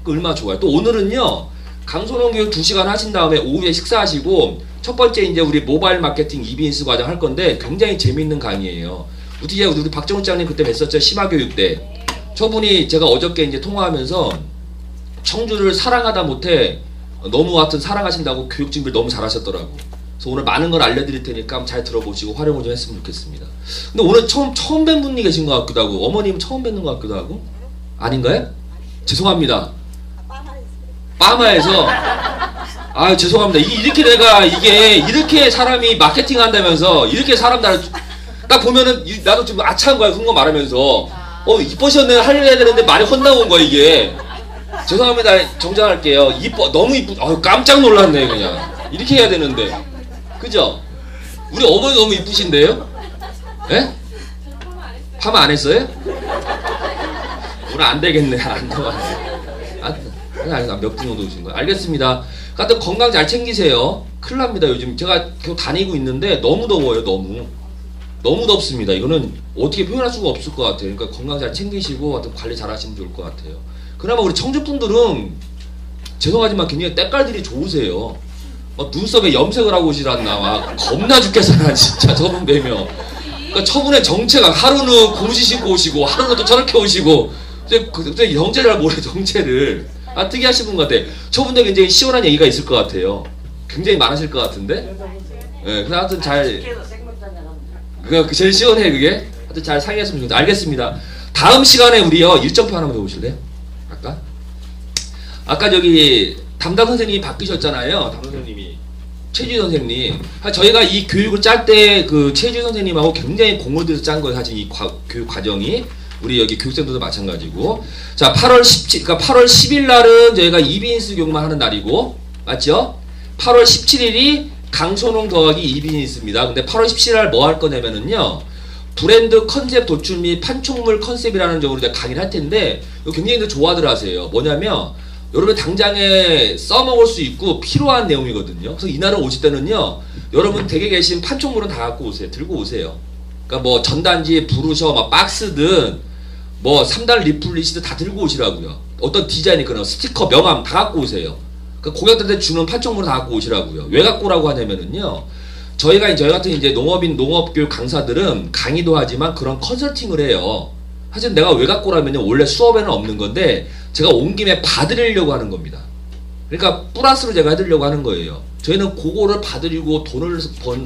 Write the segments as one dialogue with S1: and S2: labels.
S1: 그 얼마나 좋아요. 또 오늘은요, 강소농 교육 2시간 하신 다음에 오후에 식사하시고 첫 번째 이제 우리 모바일 마케팅 이비인스 과정 할 건데 굉장히 재밌는 강의예요. 우리 박정훈 장님 그때 뵀었죠. 심화교육 때. 저분이 제가 어저께 이제 통화하면서 청주를 사랑하다 못해 너무 하여튼 사랑하신다고 교육 준비를 너무 잘하셨더라고. 그래서 오늘 많은 걸 알려드릴 테니까 잘 들어보시고 활용을 좀 했으면 좋겠습니다. 근데 오늘 처음 뵌 분이 계신 것 같기도 하고 어머님 처음 뵙는 것 같기도 하고 아닌가요? 죄송합니다. 빠마에서 아 죄송합니다. 이렇게 내가 이렇게 사람이 마케팅 한다면서 이렇게 사람 딱 보면은 나도 좀 아차한 거야. 그런 거 말하면서 이뻐셨네 하려야 되는데 말이 헛나온 거야 이게. 죄송합니다. 정정할게요. 너무 깜짝 놀랐네 그냥. 이렇게 해야 되는데 그죠? 우리 어머니 너무 이쁘신데요? 예? 파마 안 했어요? 오늘 안 되겠네. 안 몇 분 정도 오신 거예요? 알겠습니다. 하여튼 건강 잘 챙기세요. 큰일 납니다. 요즘 제가 계속 다니고 있는데 너무 더워요. 너무 덥습니다. 이거는 어떻게 표현할 수가 없을 것 같아요. 그러니까 건강 잘 챙기시고 하여튼 관리 잘 하시면 좋을 것 같아요. 그나마 우리 청주분들은 죄송하지만 굉장히 때깔들이 좋으세요. 막 눈썹에 염색을 하고 오질 않나. 막 겁나 죽겠어. 진짜 저분 뵈면. 그러니까 저분의 정체가 하루는 고무신 신고 오시고 하루는 또 저렇게 오시고 근데 정체를 잘 모르요 정체를. 특이하신 분 같아. 저분도 굉장히 시원한 얘기가 있을 것 같아요. 굉장히 많으실 것 같은데. 예, 근데 하여튼 그게 제일 시원해 그게. 하여튼 잘 상의했으면 좋겠다. 알겠습니다. 다음 시간에 우리요 일정표 하나만 더 보실래요? 아까 저기 담당 선생님이 바뀌셨잖아요. 담당 선생님이 최주 선생님. 저희가 이 교육을 짤 때 그 최주 선생님하고 굉장히 공을 들여서 짠 거예요. 사실 이 교육 과정이. 우리 여기 교육생들도 마찬가지고. 자, 8월 10일 날은 저희가 이비인스 교육만 하는 날이고, 맞죠? 8월 17일이 강소농 더하기 이비인스입니다. 근데 8월 17일 날 뭐 할 거냐면은요, 브랜드 컨셉 도출 및 판촉물 컨셉이라는 쪽으로 강의를 할 텐데, 이거 굉장히 좋아들 하세요. 뭐냐면, 여러분 당장에 써먹을 수 있고 필요한 내용이거든요. 그래서 이날을 오실 때는요, 여러분 댁에 계신 판촉물은 다 갖고 오세요. 들고 오세요. 그러니까 뭐 전단지, 브루셔, 막 박스든, 뭐 3단 리플릿이든 다 들고 오시라고요. 어떤 디자인이 있거나 스티커, 명함 다 갖고 오세요. 그러니까 고객들한테 주는 판촉물을 다 갖고 오시라고요. 왜 갖고 오라고 하냐면은요, 저희 같은 이제 농업교육 강사들은 강의도 하지만 그런 컨설팅을 해요. 사실 내가 왜 갖고 오라면요, 원래 수업에는 없는 건데 제가 온 김에 봐드리려고 하는 겁니다. 그러니까 플러스로 제가 해드리려고 하는 거예요. 저희는 그거를 봐드리고 돈을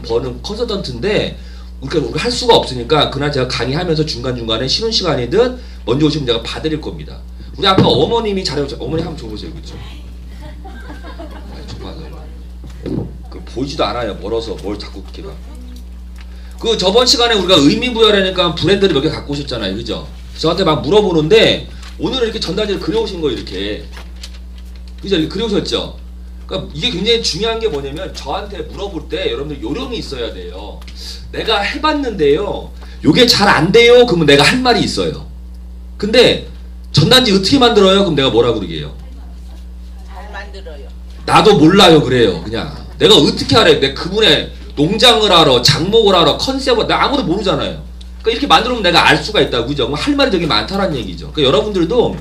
S1: 버는 컨설턴트인데 우리가 할 수가 없으니까 그날 제가 강의하면서 중간중간에 쉬는 시간이든 먼저 오시면 제가 봐드릴 겁니다. 우리 아까 어머님이 잘해보세요. 어머니 한번 줘보세요. 그쵸? 보이지도 않아요. 멀어서 뭘 자꾸 그렇게 봐. 그 저번 시간에 우리가 의미부여라니까 브랜드를 몇 개 갖고 오셨잖아요. 그죠? 저한테 막 물어보는데 오늘은 이렇게 전단지를 그려오신 거예요. 이렇게. 그죠? 이렇게 그려오셨죠? 그러니까 이게 굉장히 중요한 게 뭐냐면 저한테 물어볼 때 여러분들 요령이 있어야 돼요. 내가 해봤는데요, 요게 잘 안 돼요. 그러면 내가 할 말이 있어요. 근데 전단지 어떻게 만들어요? 그럼 내가 뭐라 그러게요?
S2: 잘 만들어요.
S1: 나도 몰라요. 그래요. 그냥 내가 어떻게 하래? 내가 그분의 농장을 알아, 장목을 알아, 컨셉을 나 아무도 모르잖아요. 그러니까 이렇게 만들면 내가 알 수가 있다고. 그죠? 할 말이 되게 많다는 얘기죠. 그러니까 여러분들도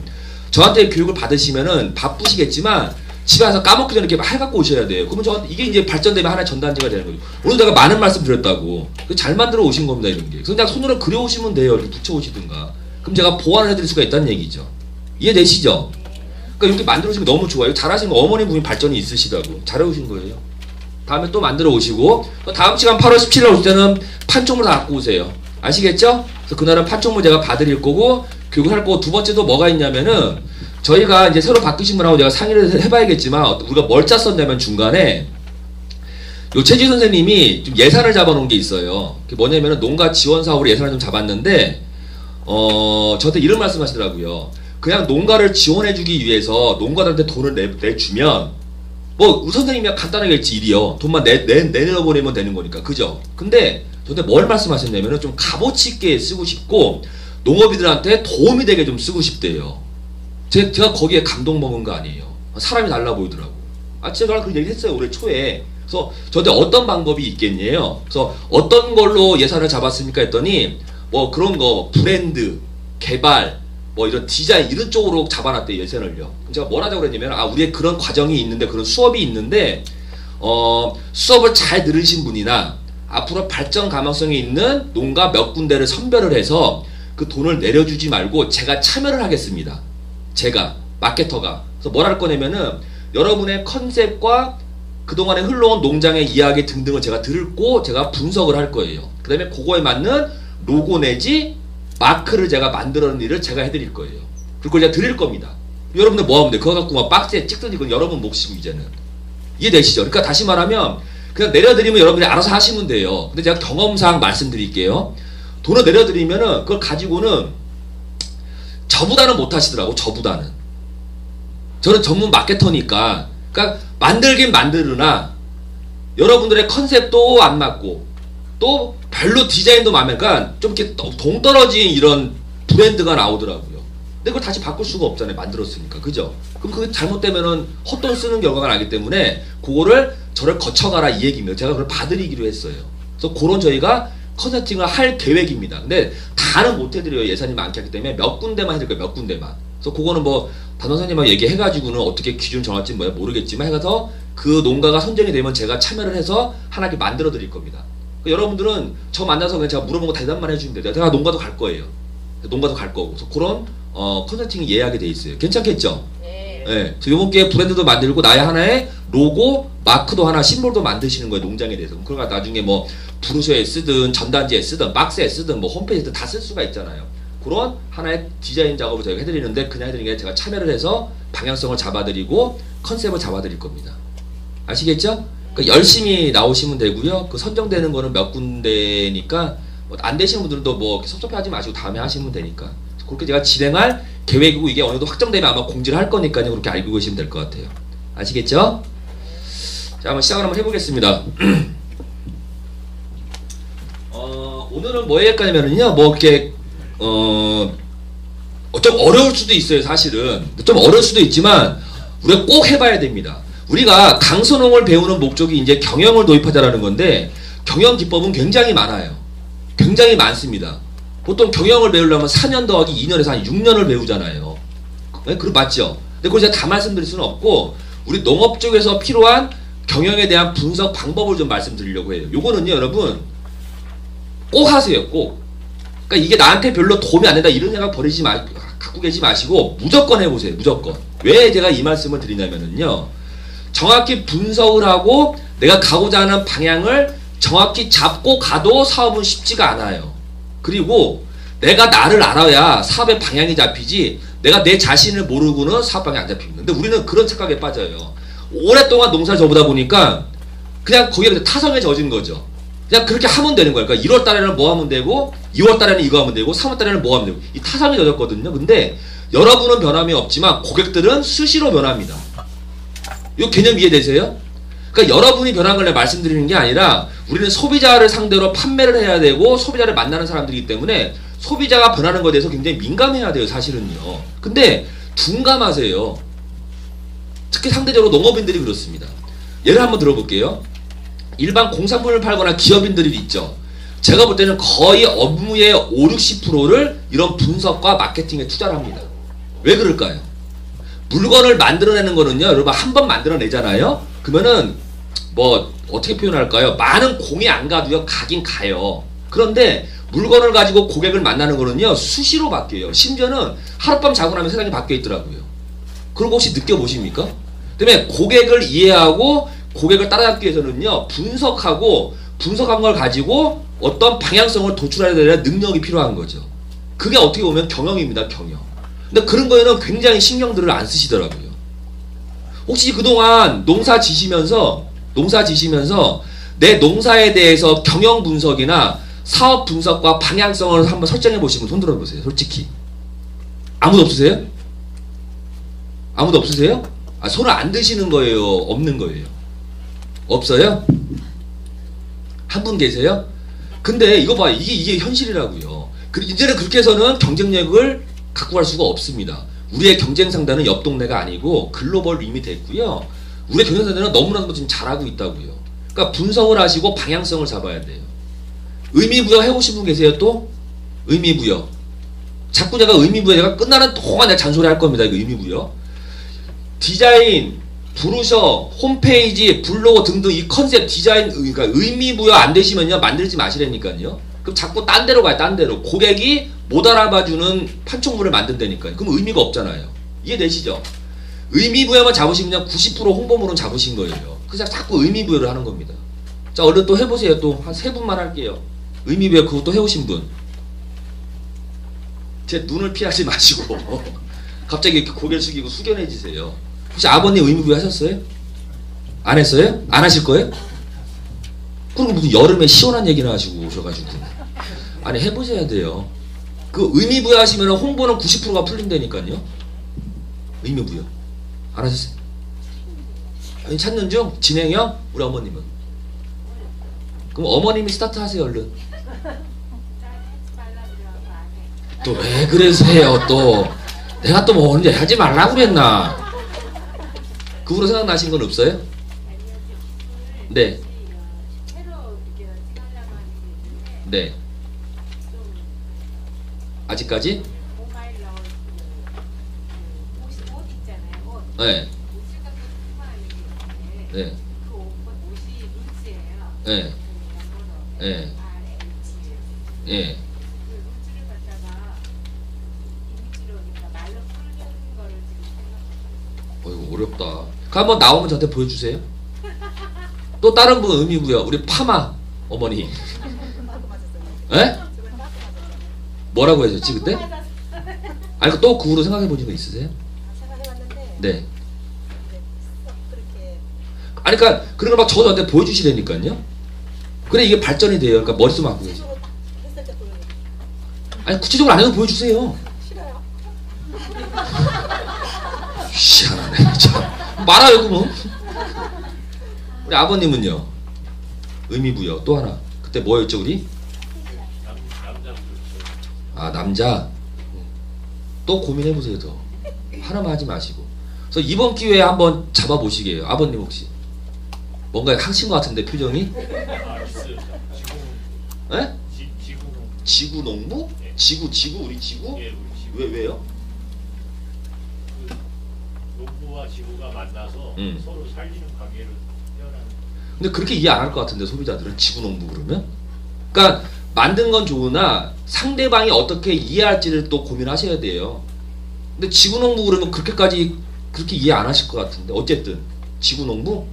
S1: 저한테 교육을 받으시면은 바쁘시겠지만 집에 와서 까먹기 전에 이렇게 해갖고 오셔야 돼요. 그러면 저한테 이게 이제 발전되면 하나의 전단지가 되는 거죠. 오늘 내가 많은 말씀 드렸다고. 잘 만들어 오신 겁니다, 이런 게. 그래서 그냥 손으로 그려 오시면 돼요. 이렇게 붙여 오시든가. 그럼 제가 보완을 해드릴 수가 있다는 얘기죠. 이해되시죠? 그러니까 이렇게 만들어 오시면 너무 좋아요. 잘하시는 거 어머니 분이 발전이 있으시다고. 잘해 오신 거예요. 다음에 또 만들어 오시고, 다음 시간 8월 17일 올 때는 판촉물 다 갖고 오세요. 아시겠죠? 그래서 그날은 판촉물 제가 봐드릴 거고, 교육을 할 거고, 두 번째도 뭐가 있냐면은, 저희가 이제 새로 바뀌신 분하고 제가 상의를 해봐야겠지만 우리가 뭘 짰었냐면 중간에 요 최지 선생님이 좀 예산을 잡아놓은 게 있어요. 그게 뭐냐면은 농가 지원 사업으로 예산을 좀 잡았는데 저한테 이런 말씀하시더라고요. 그냥 농가를 지원해주기 위해서 농가들한테 돈을 내주면 뭐 선생님이 간단하게 했지 일이요. 돈만 내려보내면 되는 거니까. 그죠? 근데 저한테 뭘 말씀하셨냐면은 좀 값어치 있게 쓰고 싶고 농업인들한테 도움이 되게 좀 쓰고 싶대요. 제가 거기에 감동 먹은 거 아니에요. 사람이 달라 보이더라고. 제가 그 얘기 했어요. 올해 초에. 그래서 저한테 어떤 방법이 있겠냐요. 그래서 어떤 걸로 예산을 잡았습니까 했더니 뭐 그런 거 브랜드, 개발, 뭐 이런 디자인 이런 쪽으로 잡아놨대요 예산을요. 제가 뭘 하자고 그랬냐면 우리의 그런 과정이 있는데 그런 수업이 있는데 수업을 잘 들으신 분이나 앞으로 발전 가능성이 있는 농가 몇 군데를 선별을 해서 그 돈을 내려주지 말고 제가 참여를 하겠습니다. 제가 마케터가. 그래서 뭘 할 거냐면은 여러분의 컨셉과 그동안에 흘러온 농장의 이야기 등등을 제가 듣고 제가 분석을 할 거예요. 그 다음에 그거에 맞는 로고 내지 마크를 제가 만들어낸 일을 제가 해드릴 거예요. 그걸 제가 드릴 겁니다. 여러분들 뭐 하면 돼? 그거 갖고 막 박스에 찍든지 그건 여러분 몫이고 이제는. 이해되시죠? 그러니까 다시 말하면 그냥 내려드리면 여러분들이 알아서 하시면 돼요. 근데 제가 경험상 말씀드릴게요. 돈을 내려드리면은 그걸 가지고는 저보다는 못 하시더라고. 저보다는. 저는 전문 마케터니까. 그러니까 만들긴 만들으나 여러분들의 컨셉도 안 맞고 또 별로 디자인도 마음에 그러니까 좀 이렇게 동떨어진 이런 브랜드가 나오더라고요. 근데 그걸 다시 바꿀 수가 없잖아요. 만들었으니까. 그죠? 그럼 그게 잘못되면은 헛돈 쓰는 결과가 나기 때문에 그거를 저를 거쳐가라 이 얘기입니다. 제가 그걸 봐드리기로 했어요. 그래서 그런 저희가 컨설팅을 할 계획입니다. 근데 다는 못 해드려요. 예산이 많기 하기 때문에 몇 군데만 해드릴 거예요. 몇 군데만. 그래서 그거는 뭐 단원사님하고 얘기해가지고는 어떻게 기준 정할지 모르겠지만 해가서 그 농가가 선정이 되면 제가 참여를 해서 하나씩 만들어 드릴 겁니다. 그러니까 여러분들은 저 만나서 그냥 제가 물어보고 대답만 해주면 돼요. 내가 농가도 갈 거예요. 농가도 갈 거고. 그래서 그런 컨설팅이 예약이 돼 있어요. 괜찮겠죠?
S2: 네.
S1: 네. 저 이번 기회에 브랜드도 만들고 나의 하나의 로고, 마크도 하나, 심볼도 만드시는 거예요. 농장에 대해서. 그러니까 나중에 뭐 브로셔에 쓰든 전단지에 쓰든 박스에 쓰든 뭐 홈페이지에 다 쓸 수가 있잖아요. 그런 하나의 디자인 작업을 저희가 해드리는데 그냥 해드리는 게 제가 참여를 해서 방향성을 잡아드리고 컨셉을 잡아드릴 겁니다. 아시겠죠? 그러니까 열심히 나오시면 되고요. 그 선정되는 거는 몇 군데니까 뭐 안 되시는 분들도 뭐 섭섭해하지 마시고 다음에 하시면 되니까 그렇게 제가 진행할 계획이고 이게 어느 정도 확정되면 아마 공지를 할 거니까요. 그렇게 알고 계시면 될 것 같아요. 아시겠죠? 자, 한번 시작을 한번 해보겠습니다. 오늘은 뭐 할까냐면요, 뭐 이렇게 좀 어려울 수도 있어요. 사실은 좀 어려울 수도 있지만 우리가 꼭 해봐야 됩니다. 우리가 강선홍을 배우는 목적이 이제 경영을 도입하자라는 건데 경영 기법은 굉장히 많아요. 굉장히 많습니다. 보통 경영을 배우려면 4년 더하기 2년에서 한 6년을 배우잖아요. 네? 그거 맞죠? 근데 그걸 제가 다 말씀드릴 수는 없고 우리 농업 쪽에서 필요한 경영에 대한 분석 방법을 좀 말씀드리려고 해요. 요거는요 여러분 꼭 하세요. 꼭. 그러니까 이게 나한테 별로 도움이 안 된다 이런 생각 갖고 계시 마시고 무조건 해보세요. 무조건. 왜 제가 이 말씀을 드리냐면은요. 정확히 분석을 하고 내가 가고자 하는 방향을 정확히 잡고 가도 사업은 쉽지가 않아요. 그리고 내가 나를 알아야 사업의 방향이 잡히지 내가 내 자신을 모르고는 사업 방향이 안 잡힙니다. 근데 우리는 그런 착각에 빠져요. 오랫동안 농사를 져보다 보니까 그냥 거기에 타성에 젖은 거죠. 그냥 그렇게 하면 되는 거예요. 그러니까 1월 달에는 뭐 하면 되고 2월 달에는 이거 하면 되고 3월 달에는 뭐 하면 되고 이 타성에 젖었거든요. 근데 여러분은 변함이 없지만 고객들은 수시로 변합니다. 이 개념 이해되세요? 그러니까 여러분이 변한 걸 말씀드리는 게 아니라 우리는 소비자를 상대로 판매를 해야 되고 소비자를 만나는 사람들이기 때문에 소비자가 변하는 것에 대해서 굉장히 민감해야 돼요. 사실은요. 근데 둔감하세요. 특히 상대적으로 농업인들이 그렇습니다. 예를 한번 들어볼게요. 일반 공산품을 팔거나 기업인들이 있죠. 제가 볼 때는 거의 업무의 5, 60%를 이런 분석과 마케팅에 투자를 합니다. 왜 그럴까요? 물건을 만들어내는 거는요. 여러분 한 번 만들어내잖아요. 그러면은 뭐 어떻게 표현할까요? 많은 공이 안 가도요. 가긴 가요. 그런데 물건을 가지고 고객을 만나는 거는요. 수시로 바뀌어요. 심지어는 하룻밤 자고 나면 세상이 바뀌어 있더라고요. 그런 거 혹시 느껴보십니까? 때문에 고객을 이해하고 고객을 따라잡기 위해서는요. 분석한 걸 가지고 어떤 방향성을 도출해야 되는 능력이 필요한 거죠. 그게 어떻게 보면 경영입니다. 경영. 근데 그런 거에는 굉장히 신경들을 안 쓰시더라고요. 혹시 그동안 농사 지시면서 내 농사에 대해서 경영 분석이나 사업 분석과 방향성을 한번 설정해 보시면 손 들어보세요. 솔직히. 아무도 없으세요? 아무도 없으세요? 손을 안 드시는 거예요? 없는 거예요? 없어요? 한 분 계세요? 근데 이거 봐. 이게 현실이라고요. 이제는 그렇게 해서는 경쟁력을 갖고 갈 수가 없습니다. 우리의 경쟁 상대는 옆 동네가 아니고 글로벌 이미 됐고요. 우리의 경쟁 상대는 너무나도 지금 잘하고 있다고요. 그러니까 분석을 하시고 방향성을 잡아야 돼요. 의미부여 해보신 분 계세요 또? 의미부여. 자꾸 내가 의미부여 내가 끝나는 동안 내가 잔소리 할 겁니다. 이거 의미부여. 디자인, 브로셔, 홈페이지, 블로그 등등 이 컨셉 디자인 그러니까 의미부여 안 되시면요 만들지 마시라니까요. 그럼 자꾸 딴 데로 가요. 딴 데로. 고객이 못 알아봐주는 판촉물을 만든다니까요. 그럼 의미가 없잖아요. 이해되시죠? 의미부여만 잡으시면 90% 홍보물은 잡으신 거예요. 그래서 자꾸 의미부여를 하는 겁니다. 자, 얼른 또 해보세요. 또 한 3분만 할게요. 의미부여 그것도 해오신 분. 제 눈을 피하지 마시고 갑자기 이렇게 고개를 숙이고 숙연해지세요. 혹시 아버님 의미부여 하셨어요? 안 했어요? 안 하실 거예요? 그리고 무슨 여름에 시원한 얘기나 하시고 오셔가지고 아니 해보셔야 돼요. 그 의미부여 하시면 홍보는 90%가 풀린다니까요. 의미부여 안 하셨어요? 아니, 찾는 중? 진행형? 우리 어머님은? 그럼 어머님이 스타트 하세요 얼른. 또 왜 그러세요 또. 내가 또 뭐 언제 하지 말라고 그랬나. 그 후로 생각나신 건 없어요? 네. 네. 아직까지? 네. 네. 네. 네. 네. 이거 어렵다. 그 한번 나오면 저한테 보여주세요. 또 다른 분 의미부여. 우리 파마 어머니. 에? 뭐라고 하셨지 그때? 아니 또 그 후로 생각해 보신 거 있으세요?
S3: 생각해봤는데.
S1: 네.
S3: 그렇게.
S1: 아니 그러니까 그런 걸 막 저한테 보여주시라니까요. 그래 이게 발전이 돼요. 그러니까 머릿속 갖고 계세요.
S3: 했을 때 보여요.
S1: 아니 구체적으로 안 해도 보여주세요.
S3: 싫어요.
S1: 희한하네. 참 말아요 그러면. 우리 아버님은요? 의미부여 또 하나. 그때 뭐였죠 우리? 아 남자. 또 고민해보세요 더. 하나만 하지 마시고. 그래서 이번 기회에 한번 잡아보시게요. 아버님 혹시 뭔가 하신 것 같은데 표정이? 에? 지구 농부? 지구 우리 지구? 왜요?
S4: 농부와 지구가 만나서 서로 살리는 관계를 태어나는.
S1: 근데 그렇게 이해 안 할 것 같은데 소비자들은 지구 농부 그러면? 그러니까 만든 건 좋으나 상대방이 어떻게 이해할지를 또 고민하셔야 돼요. 근데 지구 농부 그러면 그렇게까지 그렇게 이해 안 하실 것 같은데 어쨌든 지구 농부?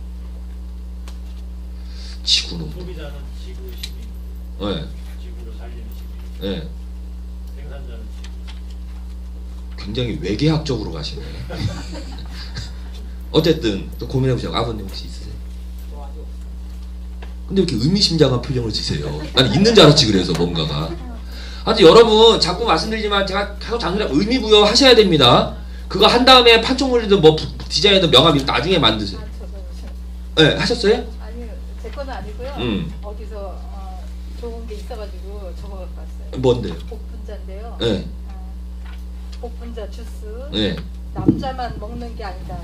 S1: 지구 농부.
S4: 소비자는 지구 시민,
S1: 네.
S4: 지구를 살리는 시민,
S1: 네.
S4: 생산자는 지구.
S1: 굉장히 외계학적으로 가시네. 어쨌든 또 고민해보세요. 아버님 혹시 있으세요? 근데 왜 이렇게 의미심장한 표정을 지세요? 난 있는 줄 알았지 그래서 뭔가가. 하여튼 여러분 자꾸 말씀드리지만 제가 계속 장소리 의미부여 하셔야 됩니다. 그거 한 다음에 판촉물이든 뭐 디자인이든 명함이 나중에 만드세요. 네 하셨어요?
S3: 아니요, 제 거는 아니고요. 어디서 좋은 게 있어가지고 적어갖고 왔어요.
S1: 뭔데요?
S3: 복분자인데요.
S1: 네.
S3: 복분자 주스.
S1: 네.
S3: 남자만 먹는 게 아니다.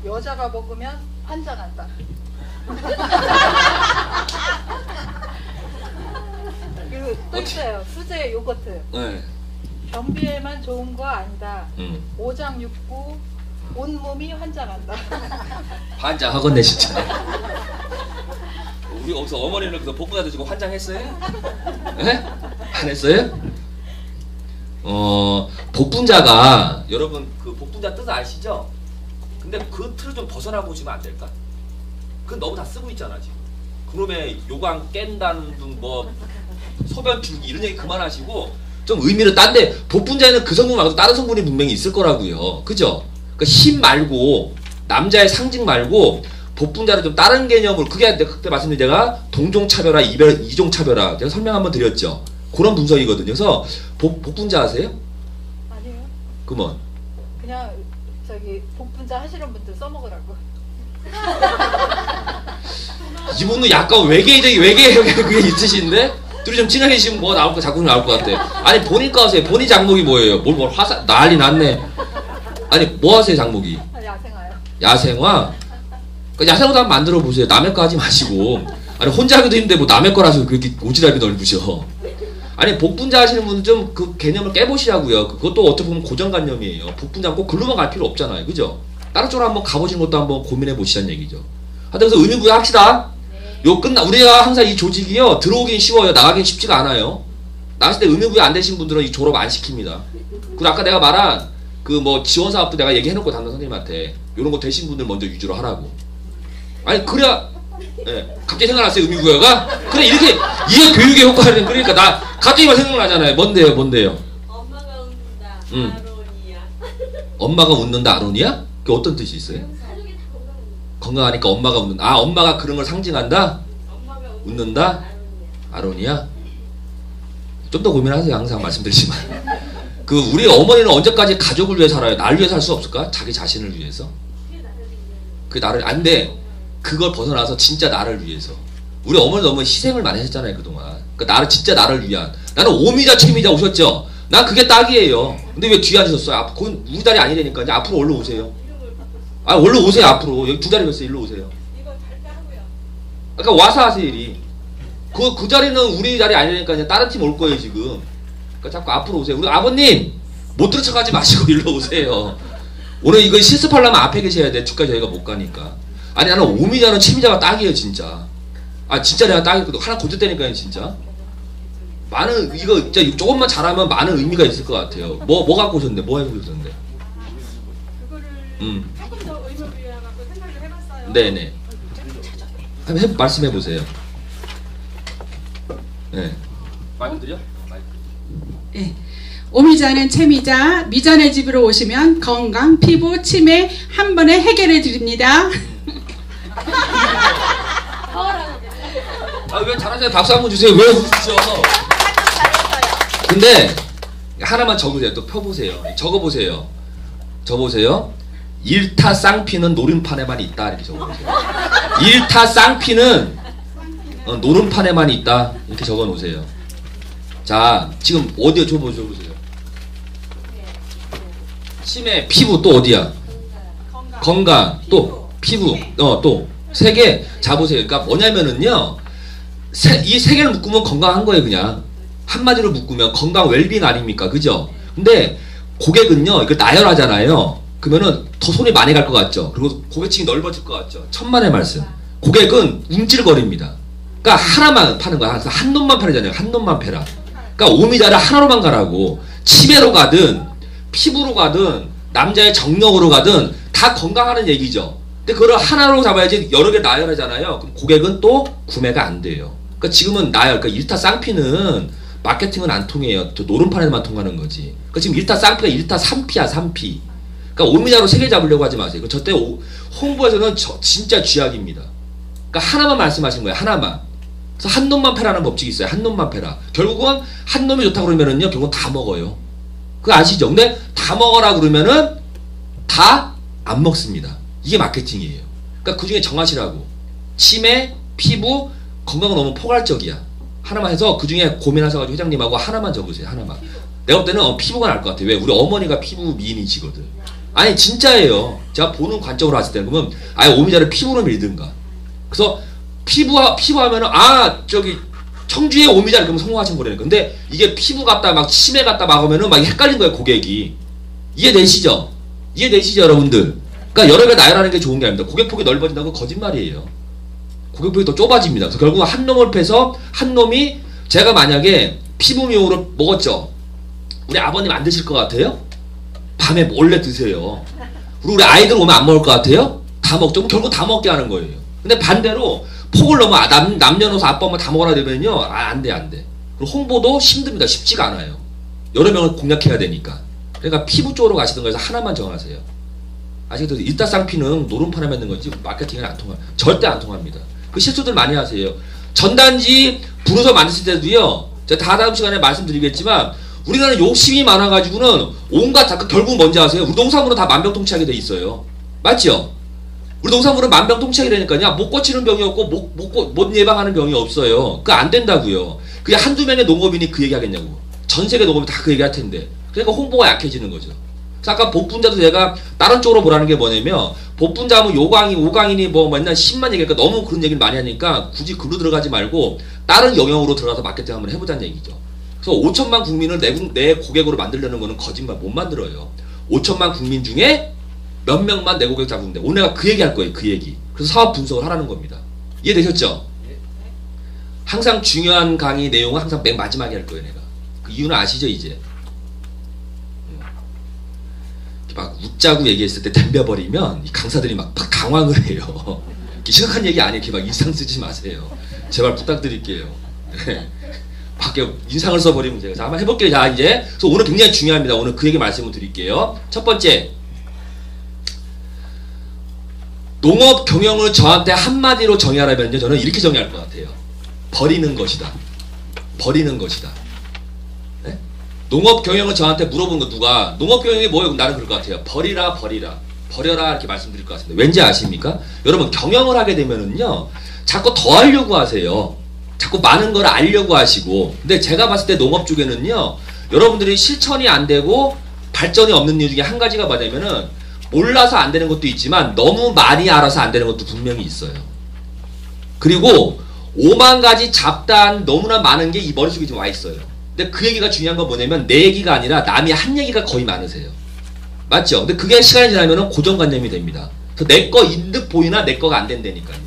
S3: 여자가 먹으면 환장한다. 그리고 또 있어요. 수제 요거트.
S1: 네.
S3: 변비에만 좋은 거 아니다. 오장육부 온몸이 환장한다.
S1: 환장하겠네 진짜. 우리 어디서 어머니는 그 복부가 드시고 환장했어요? 네? 안 했어요? 복분자가 여러분 그 복분자 뜻 아시죠? 근데 그 틀을 좀 벗어나 보시면 안 될까? 그건 너무 다 쓰고 있잖아 지금. 그놈의 요강 깬다는 등 뭐 소변 줄기 이런 얘기 그만하시고 좀 의미를 딴데 복분자에는 그 성분 말고 다른 성분이 분명히 있을 거라고요. 그죠? 그러니까 힘 말고 남자의 상징 말고 복분자를 좀 다른 개념으로 그게 그때 말씀드린 제가 동종차별화, 이종차별화 제가 설명 한번 드렸죠. 그런 분석이거든요. 그래서 복분자 아세요?
S3: 아니요.
S1: 그러면
S3: 그냥 저기 복분자 하시는 분들 써먹으라고.
S1: 이분은 약간 외계 그게 있으신데 둘이 좀 친해지시면 뭐 나올 거 자꾸 나올 것 같아. 아니 본인 거 하세요. 본인 장목이 뭐예요? 뭘 화사 난리 났네. 아니 뭐 하세요 장목이?
S3: 야생화요.
S1: 야생화? 그러니까 야생화도 한번 만들어 보세요. 남의 거 하지 마시고. 아니 혼자 하기도 힘든데 뭐 남의 거라서 그렇게 오지랖이 넓으셔. 아니 복분자 하시는 분들 좀 그 개념을 깨보시라고요. 그것도 어떻게 보면 고정관념이에요. 복분자 꼭 글로만 갈 필요 없잖아요. 그죠? 다른 쪽으로 한번 가보시는 것도 한번 고민해 보시자는 얘기죠. 하여튼 그래서 의미부여 합시다. 요 우리가 항상 이 조직이요 들어오긴 쉬워요. 나가긴 쉽지가 않아요. 나갔을 때 의미부여 안 되신 분들은 이 졸업 안 시킵니다. 그리고 아까 내가 말한 그 뭐 지원 사업도 내가 얘기해놓고 담당 선생님한테 이런 거 되신 분들 먼저 위주로 하라고. 아니 그래야 갑자기 생각났어요. 의미부여가 그래 이렇게 이게 교육의 효과는 그러니까 나 갑자기만 생각나잖아요. 뭔데요?
S2: 엄마가 웃는다. 아론이야.
S1: 엄마가 웃는다 아론이야? 그게 어떤 뜻이 있어요? 건강하니까 엄마가 웃는다. 아 엄마가 그런 걸 상징한다?
S2: 엄마가
S1: 웃는다? 아론이야? 좀 더 고민하세요. 항상 말씀드리지만 그 우리 어머니는 언제까지 가족을 위해 살아요? 날 위해 살 수 없을까? 자기 자신을 위해서? 그 나를 안 돼. 그걸 벗어나서 진짜 나를 위해서. 우리 어머니도 너무 희생을 많이 했잖아요 그동안. 그러니까 나를 진짜 나를 위한. 나는 오미자 최미자 오셨죠? 난 그게 딱이에요. 근데 왜 뒤에 앉으셨어요? 그건 우리 자리 아니라니까. 이제 앞으로 얼른 오세요. 아 얼른 오세요 앞으로. 여기 두 자리 였어요. 일로 오세요. 그러니까 와서 하세요 일이. 그 자리는 우리 자리 아니라니까 이제 다른 팀 올 거예요 지금. 그러니까 자꾸 앞으로 오세요. 우리 아버님 못 들은 척하지 마시고 일로 오세요. 오늘 이거 실습하려면 앞에 계셔야 돼. 주까지 저희가 못 가니까. 아니 나는 오미자는 최미자가 딱이에요 진짜. 아 진짜 내가 딱이거든. 하나 고쳤다니까요 진짜. 많은 이거 진짜 조금만 잘하면 많은 의미가 있을 것 같아요. 뭐 갖고 오셨는데? 뭐 해보고 오셨는데?
S3: 그거를 조금 더 의미부여 갖고 생각을 해봤어요.
S1: 네네. 한번 말씀해 보세요. 네. 말씀드려?
S5: 네. 오미자는 채미자, 미자네 집으로 오시면 건강, 피부, 치매 한 번에 해결해 드립니다.
S1: 아 왜 잘하세요? 박수 한번 주세요. 왜 웃으셔? 근데 하나만 적으세요. 또 펴보세요. 적어보세요. 적어보세요. 일타쌍피는 노름판에만 있다. 이렇게 적어보세요. 일타쌍피는 노름판에만 있다. 이렇게 적어놓으세요. 자, 지금 어디에 줘보세요. 치매, 피부 또 어디야? 건강, 또 피부, 또 세 개. 자 보세요. 그러니까 뭐냐면은요. 이 세 개를 묶으면 건강한 거예요, 그냥. 한마디로 묶으면 건강 웰빙 아닙니까? 그죠? 근데 고객은요, 이걸 나열하잖아요. 그러면은 더 손이 많이 갈 것 같죠? 그리고 고객층이 넓어질 것 같죠? 천만의 말씀. 고객은 움찔거립니다. 그러니까 하나만 파는 거야. 한 놈만 팔잖아요. 한 놈만 패라. 그러니까 오미자를 하나로만 가라고. 치매로 가든, 피부로 가든, 남자의 정력으로 가든 다 건강하는 얘기죠. 근데 그걸 하나로 잡아야지 여러 개 나열하잖아요. 그럼 고객은 또 구매가 안 돼요. 그러니까 지금은 나열, 그러니까 일타 쌍피는 마케팅은 안 통해요. 저 노름판에만 통하는 거지. 그러니까 지금 일타 쌍피가 일타 3피야, 3피. 그러니까 오미자로 세 개 잡으려고 하지 마세요. 저때 홍보에서는 진짜 쥐약입니다. 그러니까 하나만 말씀하신 거예요. 하나만. 그래서 한 놈만 패라는 법칙이 있어요. 한 놈만 패라. 결국은 한 놈이 좋다 그러면은요, 결국은 다 먹어요. 그거 아시죠? 근데 다 먹어라 그러면은 다 안 먹습니다. 이게 마케팅이에요. 그러니까 그 중에 정하시라고. 치매, 피부, 건강은 너무 포괄적이야. 하나만 해서 그 중에 고민하셔가지고 회장님하고 하나만 적으세요. 하나만. 내가 볼 때는 피부가 나을 것 같아요. 왜? 우리 어머니가 피부 미인이시거든. 아니 진짜예요. 제가 보는 관점으로 봤을 때는 그러면 아예 오미자를 피부로 밀든가. 그래서 피부 하면은 저기 청주의 오미자 그러면 성공하신 거라니까. 근데 이게 피부 같다 막 치매 같다 막 하면은 막 헷갈린 거예요 고객이. 이해되시죠? 이해되시죠 여러분들? 그러니까 여러 개 나열하는 게 좋은 게 아닙니다. 고객 폭이 넓어진다고 거짓말이에요. 고객 폭이 더 좁아집니다. 그래서 결국 한 놈을 패서 한 놈이 제가 만약에 피부 미용으로 먹었죠. 우리 아버님 안 드실 것 같아요? 밤에 몰래 드세요. 그리고 우리 아이들 오면 안 먹을 것 같아요? 다 먹죠. 결국 다 먹게 하는 거예요. 근데 반대로 폭을 넘어 남녀노소 아빠 엄마 다 먹어라 되면요. 안 돼. 그리고 홍보도 힘듭니다. 쉽지가 않아요. 여러 명을 공략해야 되니까. 그러니까 피부 쪽으로 가시던 거에서 하나만 정하세요. 아시겠죠? 일타쌍피는 노름판에 맞는 거지 마케팅은 안 통합니다. 절대 안 통합니다. 그 실수들 많이 하세요. 전단지 부르서 만드실 때도요. 제가 다음 시간에 말씀드리겠지만 우리나라는 욕심이 많아가지고는 온갖 결국 뭔지 아세요? 우리 농산물은 다 만병통치하게 돼 있어요. 맞죠? 우리 농산물은 만병통치약이라니까요. 못 고치는 병이 없고 못 예방하는 병이 없어요. 그거 안 된다고요. 그게 한두 명의 농업인이 그 얘기 하겠냐고. 전 세계 농업이 다 그 얘기 할 텐데. 그러니까 홍보가 약해지는 거죠. 그래서 아까 복분자도 제가 다른 쪽으로 보라는 게 뭐냐면 복분자 하면 요강인, 오강인이 뭐 맨날 10만 얘기하니까 너무 그런 얘기를 많이 하니까 굳이 글로 들어가지 말고 다른 영역으로 들어가서 마케팅 한번 해보자는 얘기죠. 그래서 5천만 국민을 내 고객으로 만들려는 거는 거짓말, 못 만들어요. 5천만 국민 중에 몇 명만 내 고객 잡으면 돼. 오늘 내가 그 얘기 할 거예요. 그 얘기. 그래서 사업 분석을 하라는 겁니다. 이해되셨죠? 항상 중요한 강의 내용은 항상 맨 마지막에 할 거예요. 내가. 그 이유는 아시죠 이제? 막 웃자고 얘기했을 때 덤벼버리면 이 강사들이 막 당황을 해요. 심각한 얘기 아니에요. 이렇게 막 인상 쓰지 마세요. 제발 부탁드릴게요. 밖에 인상을 써버리면 돼요. 자, 한번 해볼게요. 자, 이제. 그래서 오늘 굉장히 중요합니다. 오늘 그 얘기 말씀을 드릴게요. 첫 번째. 농업 경영을 저한테 한마디로 정의하라면요. 저는 이렇게 정의할 것 같아요. 버리는 것이다. 버리는 것이다. 네? 농업 경영을 저한테 물어본 거 누가 농업 경영이 뭐예요? 나는 그럴 것 같아요. 버리라 버리라. 버려라 이렇게 말씀드릴 것 같습니다. 왠지 아십니까? 여러분 경영을 하게 되면은요. 자꾸 더 하려고 하세요. 자꾸 많은 걸 알려고 하시고. 근데 제가 봤을 때 농업 쪽에는요. 여러분들이 실천이 안 되고 발전이 없는 이유 중에 한 가지가 뭐냐면은 몰라서 안 되는 것도 있지만 너무 많이 알아서 안 되는 것도 분명히 있어요. 그리고 5만 가지 잡다한 너무나 많은 게 이 머릿속에 좀 와 있어요. 근데 그 얘기가 중요한 건 뭐냐면 내 얘기가 아니라 남이 한 얘기가 거의 많으세요. 맞죠? 근데 그게 시간이 지나면 고정관념이 됩니다. 그래서 내 거 인득 보이나 내 거가 안 된다니까요.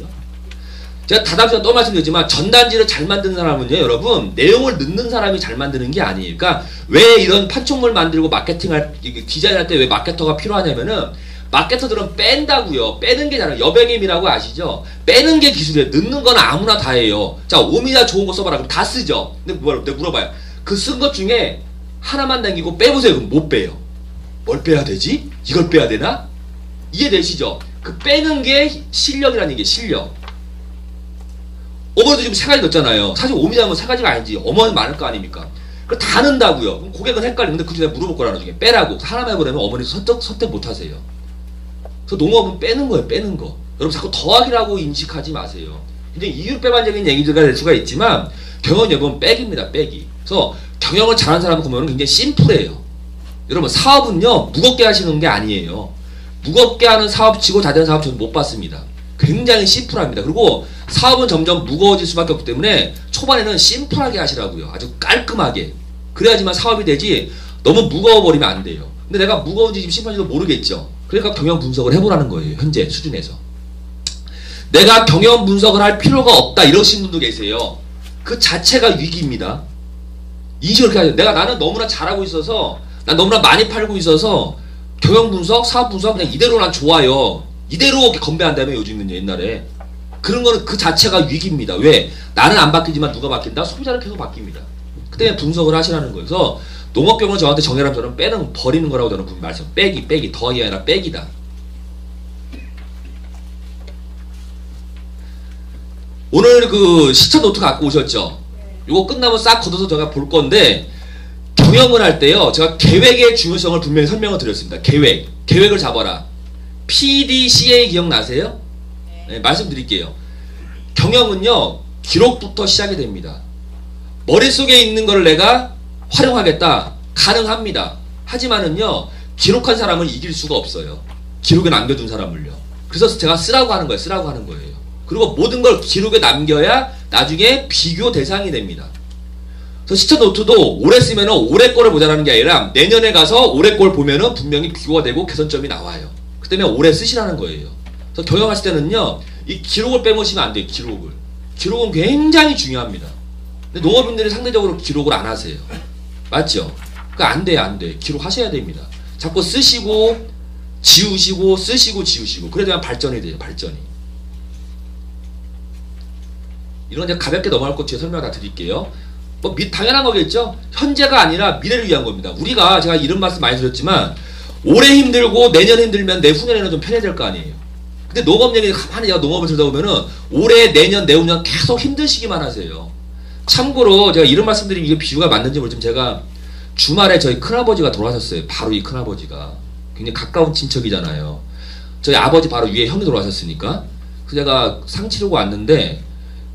S1: 제가 다담수가 또 말씀드렸지만 전단지를 잘 만드는 사람은요. 여러분 내용을 넣는 사람이 잘 만드는 게 아니에요. 그러니까 왜 이런 판촉물 만들고 마케팅할 디자인할 때 왜 마케터가 필요하냐면은 마케터들은 뺀다고요. 빼는 게 잘해요. 여백임이라고 아시죠? 빼는 게 기술이에요. 넣는 건 아무나 다 해요. 자 5mm 좋은 거 써봐라. 그럼 다 쓰죠. 근데 내가 물어봐요. 그 쓴 것 중에 하나만 남기고 빼보세요. 그럼 못 빼요. 뭘 빼야 되지? 이걸 빼야 되나? 이해되시죠? 그 빼는 게 실력이라는 게 실력. 어머니도 지금 3가지 넣었잖아요. 사실 5mm 하면 3가지가 아니지. 어머니는 많을 거 아닙니까? 그걸 다 넣는다고요. 그럼 고객은 헷갈리는데 그 중에 물어볼 거라는 중에 빼라고. 하나만 해보려면 어머니도 선택 못 하세요. 그래서 농업은 빼는 거예요. 빼는 거. 여러분 자꾸 더하기라고 인식하지 마세요. 굉장히 이율배반적인 얘기가 될 수가 있지만 경영 여러분 빼기입니다. 빼기. 그래서 경영을 잘하는 사람을 보면 굉장히 심플해요. 여러분 사업은요. 무겁게 하시는 게 아니에요. 무겁게 하는 사업치고 잘 되는 사업 저는 못 봤습니다. 굉장히 심플합니다. 그리고 사업은 점점 무거워질 수밖에 없기 때문에 초반에는 심플하게 하시라고요. 아주 깔끔하게. 그래야지만 사업이 되지 너무 무거워버리면 안 돼요. 근데 내가 무거운지 지금 심플한지도 모르겠죠. 그러니까 경영 분석을 해보라는 거예요. 현재 수준에서. 내가 경영 분석을 할 필요가 없다 이러신 분도 계세요. 그 자체가 위기입니다. 인식을 그렇게 하죠. 나는 너무나 잘하고 있어서 난 너무나 많이 팔고 있어서 경영 분석, 사업 분석 그냥 이대로 난 좋아요. 이대로 건배한다며 요즘은 옛날에. 그런 거는 그 자체가 위기입니다. 왜? 나는 안 바뀌지만 누가 바뀐다? 소비자는 계속 바뀝니다. 그때 분석을 하시라는 거예요. 그래서 농업경을 저한테 정해라면 저는 빼는 버리는 거라고 저는 분명히 말씀. 빼기 더하기가 아니라 빼기다. 오늘 그 시차 노트 갖고 오셨죠? 이거 끝나면 싹 걷어서 제가 볼 건데 경영을 할 때요. 제가 계획의 중요성을 분명히 설명을 드렸습니다. 계획을 잡아라. PDCA 기억나세요? 네, 말씀드릴게요. 경영은요. 기록부터 시작이 됩니다. 머릿속에 있는 걸 내가 활용하겠다. 가능합니다. 하지만은요. 기록한 사람을 이길 수가 없어요. 기록에 남겨둔 사람을요. 그래서 제가 쓰라고 하는 거예요. 쓰라고 하는 거예요. 그리고 모든 걸 기록에 남겨야 나중에 비교 대상이 됩니다. 그래서 시차 노트도 올해 쓰면은 올해 거를 보자라는 게 아니라 내년에 가서 올해 걸 보면은 분명히 비교가 되고 개선점이 나와요. 그 때문에 올해 쓰시라는 거예요. 그래서 경영하실 때는요. 이 기록을 빼먹으시면 안 돼요. 기록은 굉장히 중요합니다. 근데 농업인들이 상대적으로 기록을 안 하세요. 맞죠? 그러니까 안 돼요. 안 돼. 기록하셔야 됩니다. 자꾸 쓰시고 지우시고 쓰시고 지우시고 그래야 발전이 돼요. 발전이. 이런 건 가볍게 넘어갈 것 뒤에 설명을 다 드릴게요. 뭐 당연한 거겠죠? 현재가 아니라 미래를 위한 겁니다. 우리가 제가 이런 말씀 많이 드렸지만 올해 힘들고 내년 힘들면 내후년에는 좀 편해질 거 아니에요. 근데 농업 얘기 가만히 제가 농업을 들다 보면은 올해 내년 내후년 계속 힘드시기만 하세요. 참고로 제가 이런 말씀드리면 이게 비유가 맞는지 모르지만 제가 주말에 저희 큰아버지가 돌아가셨어요. 바로 이 큰아버지가. 굉장히 가까운 친척이잖아요. 저희 아버지 바로 위에 형이 돌아가셨으니까. 그래서 제가 상 치르고 왔는데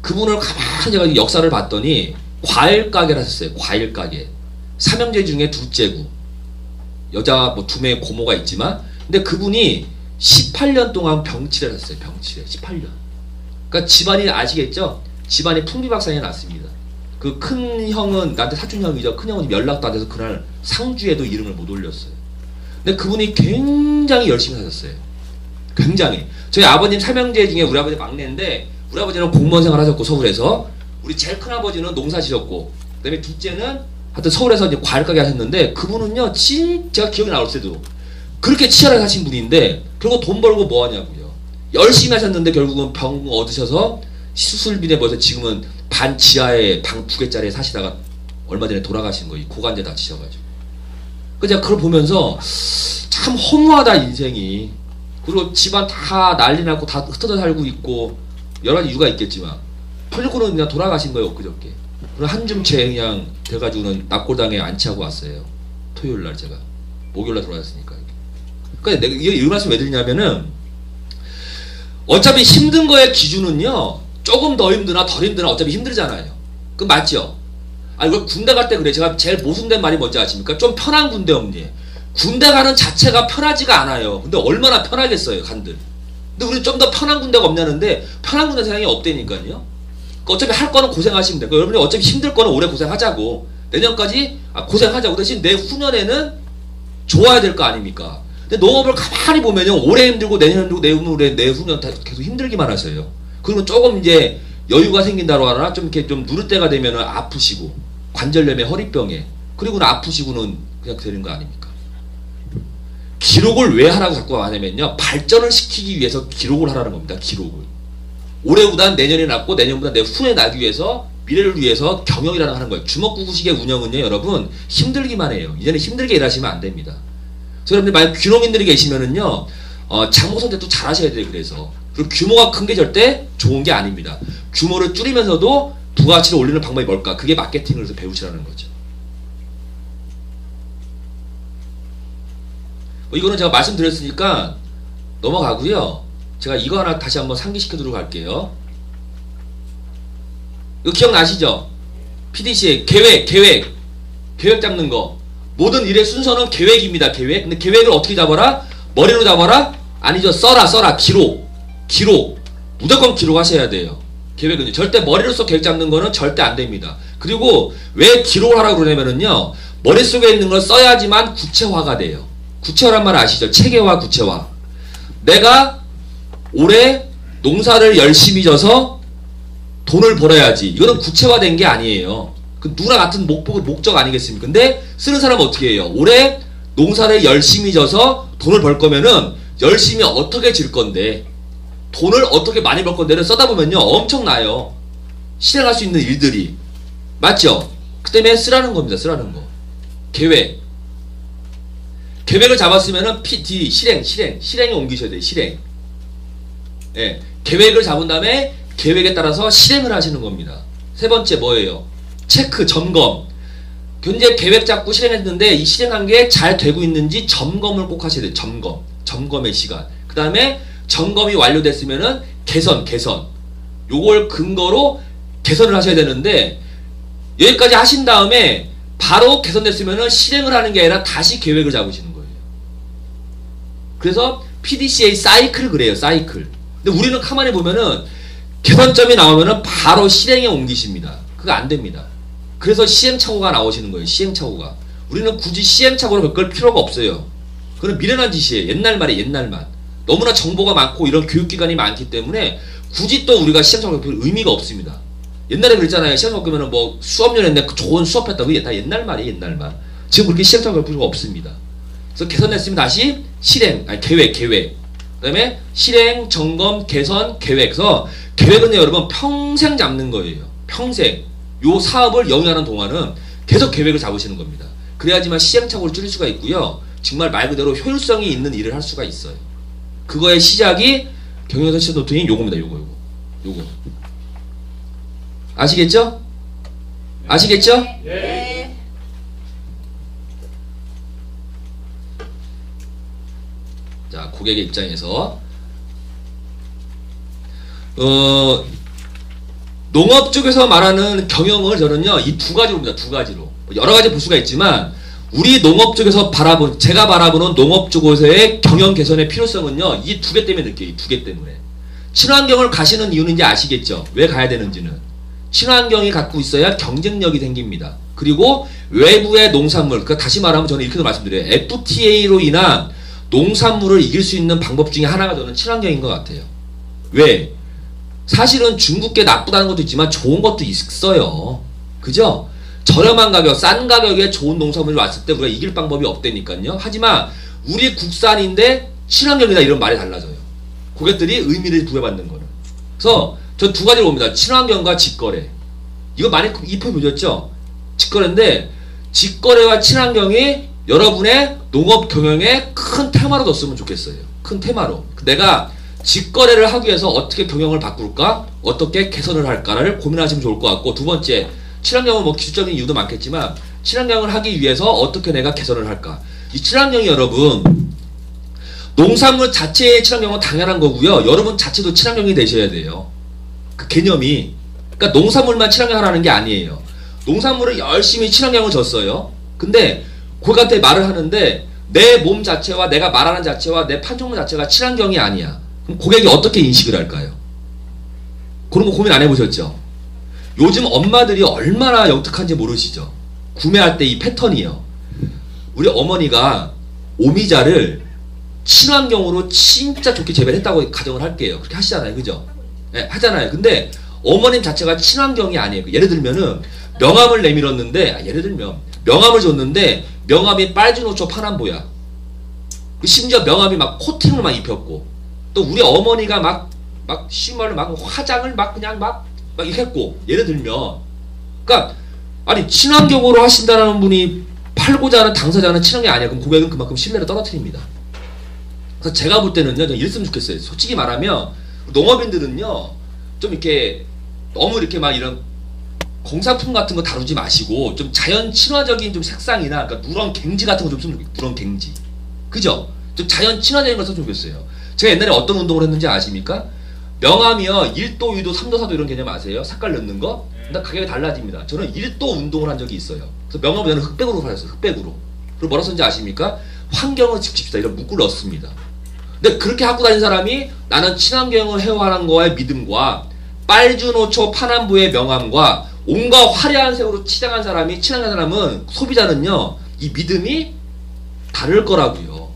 S1: 그분을 가만히 제가 역사를 봤더니 과일 가게를 하셨어요. 과일 가게. 삼형제 중에 둘째고 여자 뭐 2명의 고모가 있지만 근데 그분이 18년 동안 병치레를 하셨어요. 병치레 18년. 그러니까 집안이 아시겠죠? 집안이 풍비박산이 났습니다. 그 큰 형은 나한테 사촌 형이죠. 큰 형은 연락도 안 돼서 그날 상주에도 이름을 못 올렸어요. 근데 그분이 굉장히 열심히 사셨어요. 굉장히. 저희 아버님 삼형제 중에 우리 아버지 막내인데 우리 아버지는 공무원 생활 하셨고 서울에서 우리 제일 큰 아버지는 농사 지셨고 그다음에 둘째는 하여튼 서울에서 이제 과일 가게 하셨는데 그분은요 진짜 기억이 나올 때도 그렇게 치열하게 하신 분인데 결국 돈 벌고 뭐 하냐고요. 열심히 하셨는데 결국은 병 얻으셔서 수술비에 벌써 지금은 반 지하에 방 2개짜리에 사시다가 얼마 전에 돌아가신 거예요. 고관절 다치셔가지고. 그래서 제가 그걸 보면서 참 허무하다 인생이. 그리고 집안 다 난리 났고 다 흩어져 살고 있고 여러 가지 이유가 있겠지만 결국은 그냥 돌아가신 거예요. 엊그저께. 그럼 한 줌째 그냥 돼가지고는 납골당에 안치하고 왔어요. 토요일날 제가. 목요일날 돌아왔으니까. 그러니까 내가 이 말씀 왜 드리냐면은 어차피 힘든 거의 기준은요 조금 더 힘드나 덜 힘드나 어차피 힘들잖아요. 그 맞죠? 아 이거 군대 갈 때 그래. 제가 제일 모순된 말이 뭔지 아십니까? 좀 편한 군대 없니? 군대 가는 자체가 편하지가 않아요. 근데 얼마나 편하겠어요 간들. 근데 우리 좀 더 편한 군대가 없냐는데 편한 군대 세상이 없다니까요. 어차피 할 거는 고생하시면 돼요. 여러분이 어차피 힘들 거는 올해 고생하자고. 내년까지 고생하자고. 대신 내 후년에는 좋아야 될 거 아닙니까? 근데 농업을 가만히 보면요. 올해 힘들고 내년 힘들고 내 후년 다 계속 힘들기만 하세요. 그러면 조금 이제 여유가 생긴다고 하나 좀 이렇게 좀 누를 때가 되면은 아프시고 관절염에 허리병에 그리고는 아프시고는 그냥 되는 거 아닙니까? 기록을 왜 하라고 자꾸 하냐면요. 발전을 시키기 위해서 기록을 하라는 겁니다. 기록을. 올해보다 내년에 낫고 내년보다 내 후에 나기 위해서 미래를 위해서 경영이라는 하는 거예요. 주먹구구식의 운영은요. 여러분 힘들기만 해요. 이제는 힘들게 일하시면 안 됩니다. 그래서 여러분들 만약 귀농인들이 계시면은요. 장모 선택도 잘 하셔야 돼요. 그래서. 그리고 규모가 큰 게 절대 좋은 게 아닙니다. 규모를 줄이면서도 부가가치를 올리는 방법이 뭘까? 그게 마케팅을 해서 배우시라는 거죠. 이거는 제가 말씀드렸으니까 넘어가고요. 제가 이거 하나 다시 한번 상기시켜드리고 갈게요. 이거 기억나시죠? PDCA 계획 잡는 거. 모든 일의 순서는 계획입니다. 계획. 근데 계획을 어떻게 잡아라? 머리로 잡아라? 아니죠. 써라. 기록. 무조건 기록하셔야 돼요. 계획은 절대 머리로서 계획 잡는 거는 절대 안 됩니다. 그리고 왜 기록을 하라고 그러냐면은요. 머릿속에 있는 걸 써야지만 구체화가 돼요. 구체화란 말 아시죠? 체계화, 구체화. 내가 올해 농사를 열심히 져서 돈을 벌어야지. 이거는 구체화된 게 아니에요. 그 누구나 같은 목적 아니겠습니까? 근데 쓰는 사람은 어떻게 해요? 올해 농사를 열심히 져서 돈을 벌 거면은 열심히 어떻게 질 건데 돈을 어떻게 많이 벌 건데를 써다 보면요 엄청나요. 실행할 수 있는 일들이. 맞죠? 그 때문에 쓰라는 겁니다. 쓰라는 거. 계획을 잡았으면은 PD 실행에 옮기셔야 돼요. 실행. 예. 계획을 잡은 다음에 계획에 따라서 실행을 하시는 겁니다. 세 번째 뭐예요? 체크, 점검. 현재 계획 잡고 실행했는데 이 실행한 게 잘 되고 있는지 점검을 꼭 하셔야 돼요. 점검의 시간. 그 다음에 점검이 완료됐으면은 개선. 요걸 근거로 개선을 하셔야 되는데 여기까지 하신 다음에 바로 개선됐으면은 실행을 하는 게 아니라 다시 계획을 잡으시는 거예요. 그래서 PDCA 사이클 그래요. 사이클. 근데 우리는 가만히 보면은 개선점이 나오면은 바로 실행에 옮기십니다. 그거 안 됩니다. 그래서 시행착오가 나오시는 거예요. 시행착오가. 우리는 굳이 시행착오를 겪을 필요가 없어요. 그건 미련한 짓이에요. 옛날 말이에요. 옛날 말. 너무나 정보가 많고 이런 교육기관이 많기 때문에 굳이 또 우리가 시행착오를 겪을 의미가 없습니다. 옛날에 그랬잖아요. 시행착오 겪으면 뭐 수업료 냈네. 좋은 수업했다고. 그게 다 옛날 말이에요. 옛날 말. 지금 그렇게 시행착오 겪을 필요가 없습니다. 그래서 개선했으면 다시 실행, 계획. 그 다음에 실행, 점검, 개선, 계획. 그래서 계획은요, 여러분, 평생 잡는 거예요. 평생. 요 사업을 영위하는 동안은 계속 계획을 잡으시는 겁니다. 그래야지만 시행착오를 줄일 수가 있고요. 정말 말 그대로 효율성이 있는 일을 할 수가 있어요. 그거의 시작이 경영에서 시작 노트인 요겁니다. 요거. 아시겠죠? 아시겠죠?
S2: 네.
S1: 자, 고객의 입장에서 농업 쪽에서 말하는 경영을 저는요 이 두 가지로 봅니다. 두 가지로. 여러 가지 볼 수가 있지만 우리 농업 쪽에서 제가 바라보는 농업 쪽에서의 경영 개선의 필요성은요 이 두 개 때문에 느껴요. 이 두 개 때문에. 친환경을 가시는 이유는 이제 아시겠죠? 왜 가야 되는지는. 친환경이 갖고 있어야 경쟁력이 생깁니다. 그리고 외부의 농산물, 그러니까 다시 말하면 저는 이렇게 말씀드려요. FTA로 인한 농산물을 이길 수 있는 방법 중에 하나가 저는 친환경인 것 같아요. 왜? 사실은 중국계 나쁘다는 것도 있지만 좋은 것도 있어요. 그죠? 저렴한 가격, 싼 가격에 좋은 농산물이 왔을 때 우리가 이길 방법이 없다니까요. 하지만 우리 국산인데 친환경이다 이런 말이 달라져요. 고객들이 의미를 부여받는 거는. 그래서 전 두 가지를 봅니다. 친환경과 직거래. 이거 많이 입혀 보셨죠? 직거래인데 직거래와 친환경이 여러분의 농업 경영에 큰 테마로 뒀으면 좋겠어요. 큰 테마로. 내가 직거래를 하기 위해서 어떻게 경영을 바꿀까? 어떻게 개선을 할까를 고민하시면 좋을 것 같고, 두 번째, 친환경은 뭐 기술적인 이유도 많겠지만 친환경을 하기 위해서 어떻게 내가 개선을 할까? 이 친환경이 여러분, 농산물 자체의 친환경은 당연한 거고요. 여러분 자체도 친환경이 되셔야 돼요. 그 개념이. 그러니까 농산물만 친환경하라는 게 아니에요. 농산물을 열심히 친환경을 줬어요. 근데 고객한테 말을 하는데 내 몸 자체와 내가 말하는 자체와 내 판촉물 자체가 친환경이 아니야. 그럼 고객이 어떻게 인식을 할까요? 그런 거 고민 안 해보셨죠? 요즘 엄마들이 얼마나 영특한지 모르시죠? 구매할 때 이 패턴이요. 우리 어머니가 오미자를 친환경으로 진짜 좋게 재배했다고 가정을 할게요. 그렇게 하시잖아요. 그죠? 네, 하잖아요. 근데 어머님 자체가 친환경이 아니에요. 예를 들면은 명함을 내밀었는데, 예를 들면 명함을 줬는데 명함이 빨주노초 파남보야. 심지어 명함이 막 코팅을 막 입혔고, 또 우리 어머니가 막 쉬운 말로 막 화장을 막 그냥 막 이렇게 했고, 예를 들면, 그러니까 아니 친환경으로 하신다는 분이 팔고자 하는 당사자는 친환경이 아니야. 그럼 고객은 그만큼 신뢰를 떨어뜨립니다. 그래서 제가 볼 때는요, 좀 이랬으면 좋겠어요. 솔직히 말하면 농업인들은요, 좀 이렇게 너무 이렇게 막 이런 공산품 같은 거 다루지 마시고 좀 자연 친화적인 좀 색상이나, 그러니까 누런 갱지 같은 거 좀 쓰면 좋겠어요. 누런 갱지, 그죠? 좀 자연 친화적인 걸 썼으면 좋겠어요. 제가 옛날에 어떤 운동을 했는지 아십니까? 명함이요 1도, 2도, 3도, 4도 이런 개념 아세요? 색깔 넣는 거? 근데 가격이 달라집니다. 저는 1도 운동을 한 적이 있어요. 그래서 명함을 저는 흑백으로 팔았어요. 흑백으로. 그리고 뭐라 썼는지 아십니까? 환경을 지킵시다 이런 문구를 넣었습니다. 근데 그렇게 갖고 다닌 사람이 나는 친환경을 해오하는 거에 믿음과 빨주노초 파남부의 명함과 온갖 화려한 색으로 치장한 사람이, 친환경 사람은, 소비자는요 이 믿음이 다를 거라고요.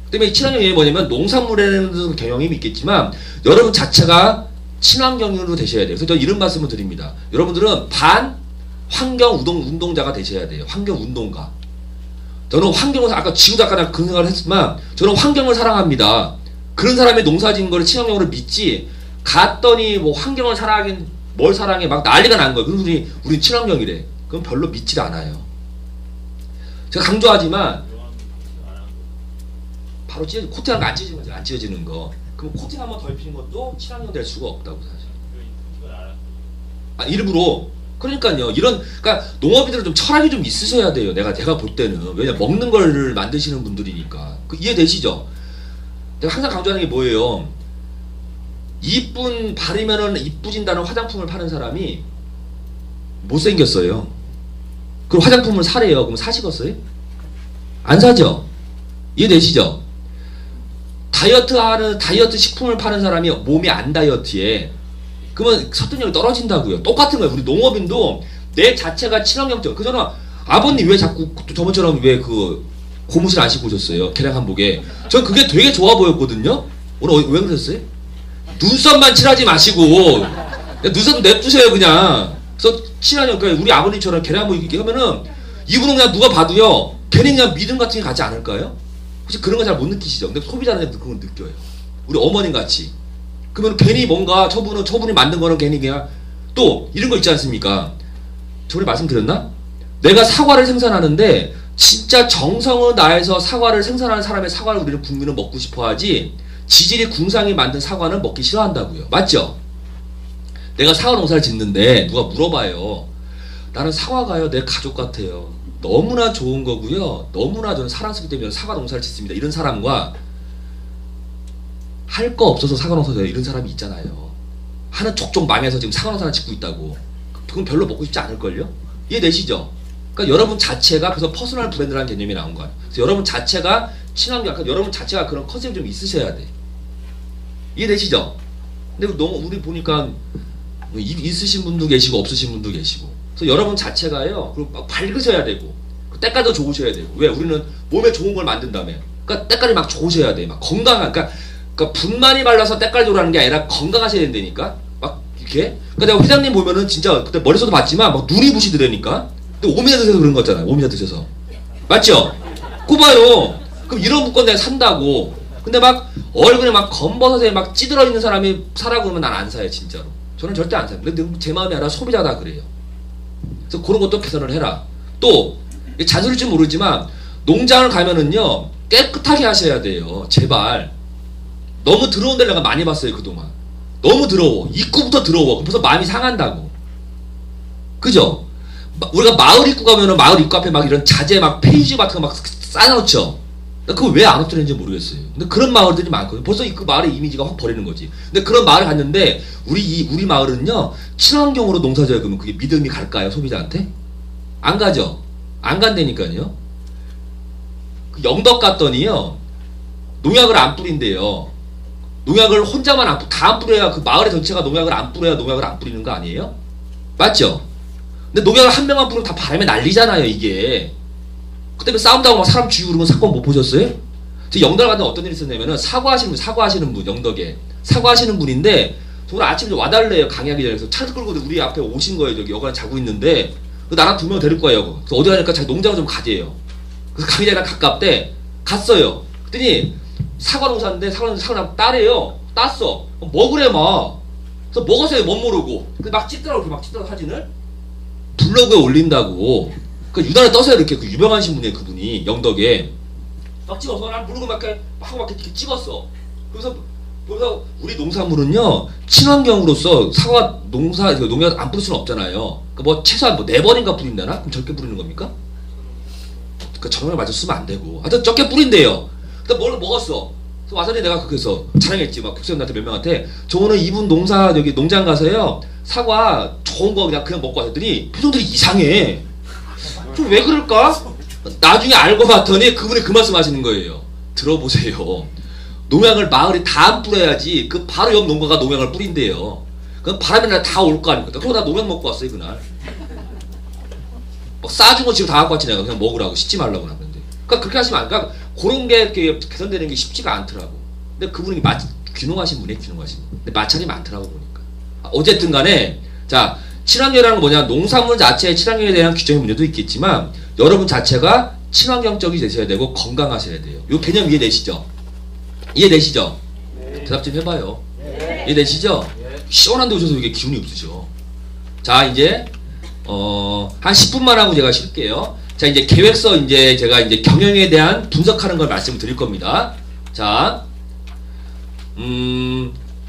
S1: 그 때문에 친환경이 뭐냐면 농산물에는 경영이 있겠지만 여러분 자체가 친환경으로 되셔야 돼요. 그래서 저 이런 말씀을 드립니다. 여러분들은 반 환경 운동자가 되셔야 돼요. 환경 운동가. 저는 환경을, 아까 지구도 아까 그런 생각을 했지만 저는 환경을 사랑합니다. 그런 사람의 농사짓는 거를 친환경으로 믿지, 갔더니 뭐 환경을 사랑하긴 뭘 사랑해 막 난리가 난 거예요. 그럼 우리 친환경이래. 그럼 별로 믿질 않아요. 제가 강조하지만 바로 코팅한 거 안 찢어지는 거죠. 안 찢어지는 거. 그럼 코팅 한번 더 입히는 것도 친환경 될 수가 없다고 사실. 아, 일부러. 그러니까요. 그러니까 농업인들은 좀 철학이 좀 있으셔야 돼요. 제가 볼 때는. 왜냐, 먹는 걸 만드시는 분들이니까. 이해되시죠? 제가 항상 강조하는 게 뭐예요? 바르면은 이쁘진다는 화장품을 파는 사람이 못생겼어요. 그럼 화장품을 사래요. 그럼 사시겠어요? 안 사죠? 이해되시죠? 다이어트 식품을 파는 사람이 몸이 안 다이어트해. 그러면 설득력이 떨어진다고요. 똑같은 거예요. 우리 농업인도 내 자체가 친환경적. 그저는 아버님 왜 자꾸 저번처럼 왜 그 고무신 안 신고 오셨어요? 개량 한복에. 전 그게 되게 좋아 보였거든요. 오늘 왜 그러셨어요? 눈썹만 칠하지 마시고 눈썹 냅두세요 그냥. 그래서 친환경, 그러니까 우리 아버님처럼 개량 한복 입게 하면은 이분은 그냥 누가 봐도요 괜히 그냥 믿음 같은 게 가지 않을까요? 혹시 그런 거 잘 못 느끼시죠? 근데 소비자는 그건 느껴요. 우리 어머님 같이. 그러면 괜히 뭔가 저분이 만든 거는 괜히 그냥, 또 이런 거 있지 않습니까? 저번에 말씀드렸나? 내가 사과를 생산하는데 진짜 정성을 다해서 사과를 생산하는 사람의 사과를 우리는 국민은 먹고 싶어 하지, 지질이 궁상이 만든 사과는 먹기 싫어한다고요. 맞죠? 내가 사과 농사를 짓는데 누가 물어봐요. 나는 사과가요 내 가족 같아요. 너무나 좋은 거고요. 너무나 저는 사랑스럽기 때문에 사과 농사를 짓습니다. 이런 사람과 할 거 없어서 사과 농사 져요. 이런 사람이 있잖아요. 하는 족족 망해서 지금 사과 농사를 짓고 있다고. 그건 별로 먹고 싶지 않을걸요? 이해되시죠? 그러니까 여러분 자체가, 그래서 퍼스널 브랜드라는 개념이 나온 거예요. 그래서 여러분 자체가 친환경, 그러니까 여러분 자체가 그런 컨셉이 좀 있으셔야 돼. 이해되시죠? 근데 우리 보니까 있으신 분도 계시고 없으신 분도 계시고. 그래서 여러분 자체가요. 그리고 막 밝으셔야 되고 때깔도 좋으셔야 되고. 왜? 우리는 몸에 좋은 걸 만든다며. 그러니까 때깔이 막 좋으셔야 돼. 막 건강한. 그러니까 분 많이 발라서 때깔 좋으라는 게 아니라 건강하셔야 된다니까. 막 이렇게. 그러니까 내가 회장님 보면은 진짜 그때 머리서도 봤지만 막 눈이 부시더라니까. 근데 오미자 드셔서 그런 거잖아요. 오미자 드셔서. 맞죠? 꼽아요. 그럼 이런 물건 내가 산다고. 근데 막 얼굴에 막 검버섯에 막 찌들어 있는 사람이 사라고 그러면 난 안 사요, 진짜로. 저는 절대 안 사요. 근데 제 마음이 아니라 소비자다 그래요. 그래서 그런 것도 개선을 해라. 또 잔소리일지 모르지만 농장을 가면은요 깨끗하게 하셔야 돼요. 제발. 너무 더러운 데를 내가 많이 봤어요 그동안. 너무 더러워. 입구부터 더러워. 벌써 마음이 상한다고. 그죠? 우리가 마을 입구 가면은 마을 입구 앞에 막 이런 자재 막 페이지 같은 거 막 쌓아놓죠. 그거 왜 안 없애는지 모르겠어요. 근데 그런 마을들이 많거든요. 벌써 그 마을의 이미지가 확 버리는 거지. 근데 그런 마을을 갔는데 우리 마을은요 친환경으로 농사져야 그러면 그게 믿음이 갈까요 소비자한테? 안 가죠. 안 간다니까요. 그 영덕 갔더니요 농약을 안 뿌린대요. 농약을 혼자만 다 안 뿌려야 그 마을의 전체가 농약을 안 뿌려야 농약을 안 뿌리는 거 아니에요? 맞죠? 근데 농약을 한 명만 뿌리면 다 바람에 날리잖아요 이게. 그때문에 싸움다고 막 사람 죽이고 그런 건 사건 못 보셨어요? 저 영덕 갔는데 어떤 일이 있었냐면은 사과하시는 분 영덕에 사과하시는 분인데 정말 아침에 와달래요 강의하기 전에. 그래서 차를 끌고 우리 앞에 오신 거예요. 저기 여관에 자고 있는데 나랑 2명 데릴 거예요. 그래서 어디 가니까 자기 농장을 좀 가재요. 그래서 강의장이랑 가깝대. 갔어요. 그랬더니 사과 농사인데 사과 따래요. 땄어. 먹으래 막. 그래서 먹었어요. 못 모르고. 막 찍더라고. 막 찍더라고 사진을. 블로그에 올린다고. 그 유단에 떠서요. 이렇게 그 유명한 신분이에요. 그분이 영덕에. 막 찍어서 난 모르고 막 이렇게 찍었어. 그래서 우리 농산물은요 친환경으로서 사과 농약 안 뿌릴 수는 없잖아요. 그러니까 뭐 최소한 뭐 4번인가 뿌린다나? 그럼 적게 뿌리는 겁니까? 그러니까 정말 맞아 쓰면 안 되고. 하여튼 적게 뿌린대요. 근데 뭘 먹었어. 그래서 와서니 내가 거기서 자랑했지. 막 국회의원한테 몇 명한테 저는 이분 농장 가서요 사과 좋은 거 그냥 먹고 왔더니 표정들이 이상해. 좀 왜 그럴까? 나중에 알고 봤더니 그분이 그 말씀 하시는 거예요. 들어보세요. 농약을 마을에 다 안 뿌려야지 그 바로 옆 농가가 농약을 뿌린대요. 그럼 바람이 날 다 올 거 아닙니까? 그럼 나 농약 먹고 왔어요 그날. 막 싸준 거 지금 다 갖고 왔지 내가 그냥 먹으라고 씻지 말라고 하는데. 그러니까 그렇게 하시면 안 돼. 그러니까 그런 게 이렇게 개선되는 게 쉽지가 않더라고. 근데 그분이 귀농하신 분이에요 귀농하신 분. 근데 마찰이 많더라고 보니까. 어쨌든 간에 자 친환경이라는 건 뭐냐 농산물 자체의 친환경에 대한 규정의 문제도 있겠지만 여러분 자체가 친환경적이 되셔야 되고 건강하셔야 돼요. 이 개념 이해되시죠? 이해되시죠? 네. 대답 좀 해봐요. 네. 이해되시죠? 네. 시원한데 오셔서 이게 기운이 없으셔. 자 이제 한 10분만 하고 제가 쉴게요. 자 이제 계획서 이제 제가 이제 경영에 대한 분석하는 걸 말씀드릴 겁니다. 자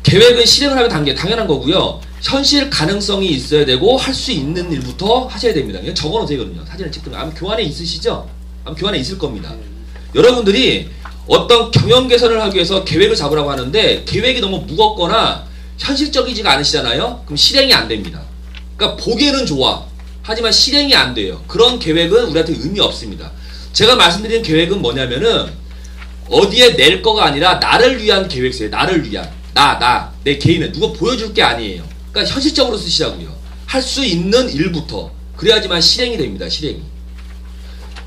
S1: 계획은 실행을 하면 당연한 거고요. 현실 가능성이 있어야 되고 할 수 있는 일부터 하셔야 됩니다. 그냥 적어놓으세요. 그럼요. 사진을 찍든가. 아마 교환에 있으시죠? 아마 교환에 있을 겁니다. 여러분들이 어떤 경영 개선을 하기 위해서 계획을 잡으라고 하는데 계획이 너무 무겁거나 현실적이지가 않으시잖아요? 그럼 실행이 안 됩니다. 그러니까 보기에는 좋아. 하지만 실행이 안 돼요. 그런 계획은 우리한테 의미 없습니다. 제가 말씀드린 계획은 뭐냐면은 어디에 낼 거가 아니라 나를 위한 계획서예요. 나를 위한. 내 개인은 누가 보여줄 게 아니에요. 그러니까 현실적으로 쓰시라고요. 할 수 있는 일부터. 그래야지만 실행이 됩니다. 실행이.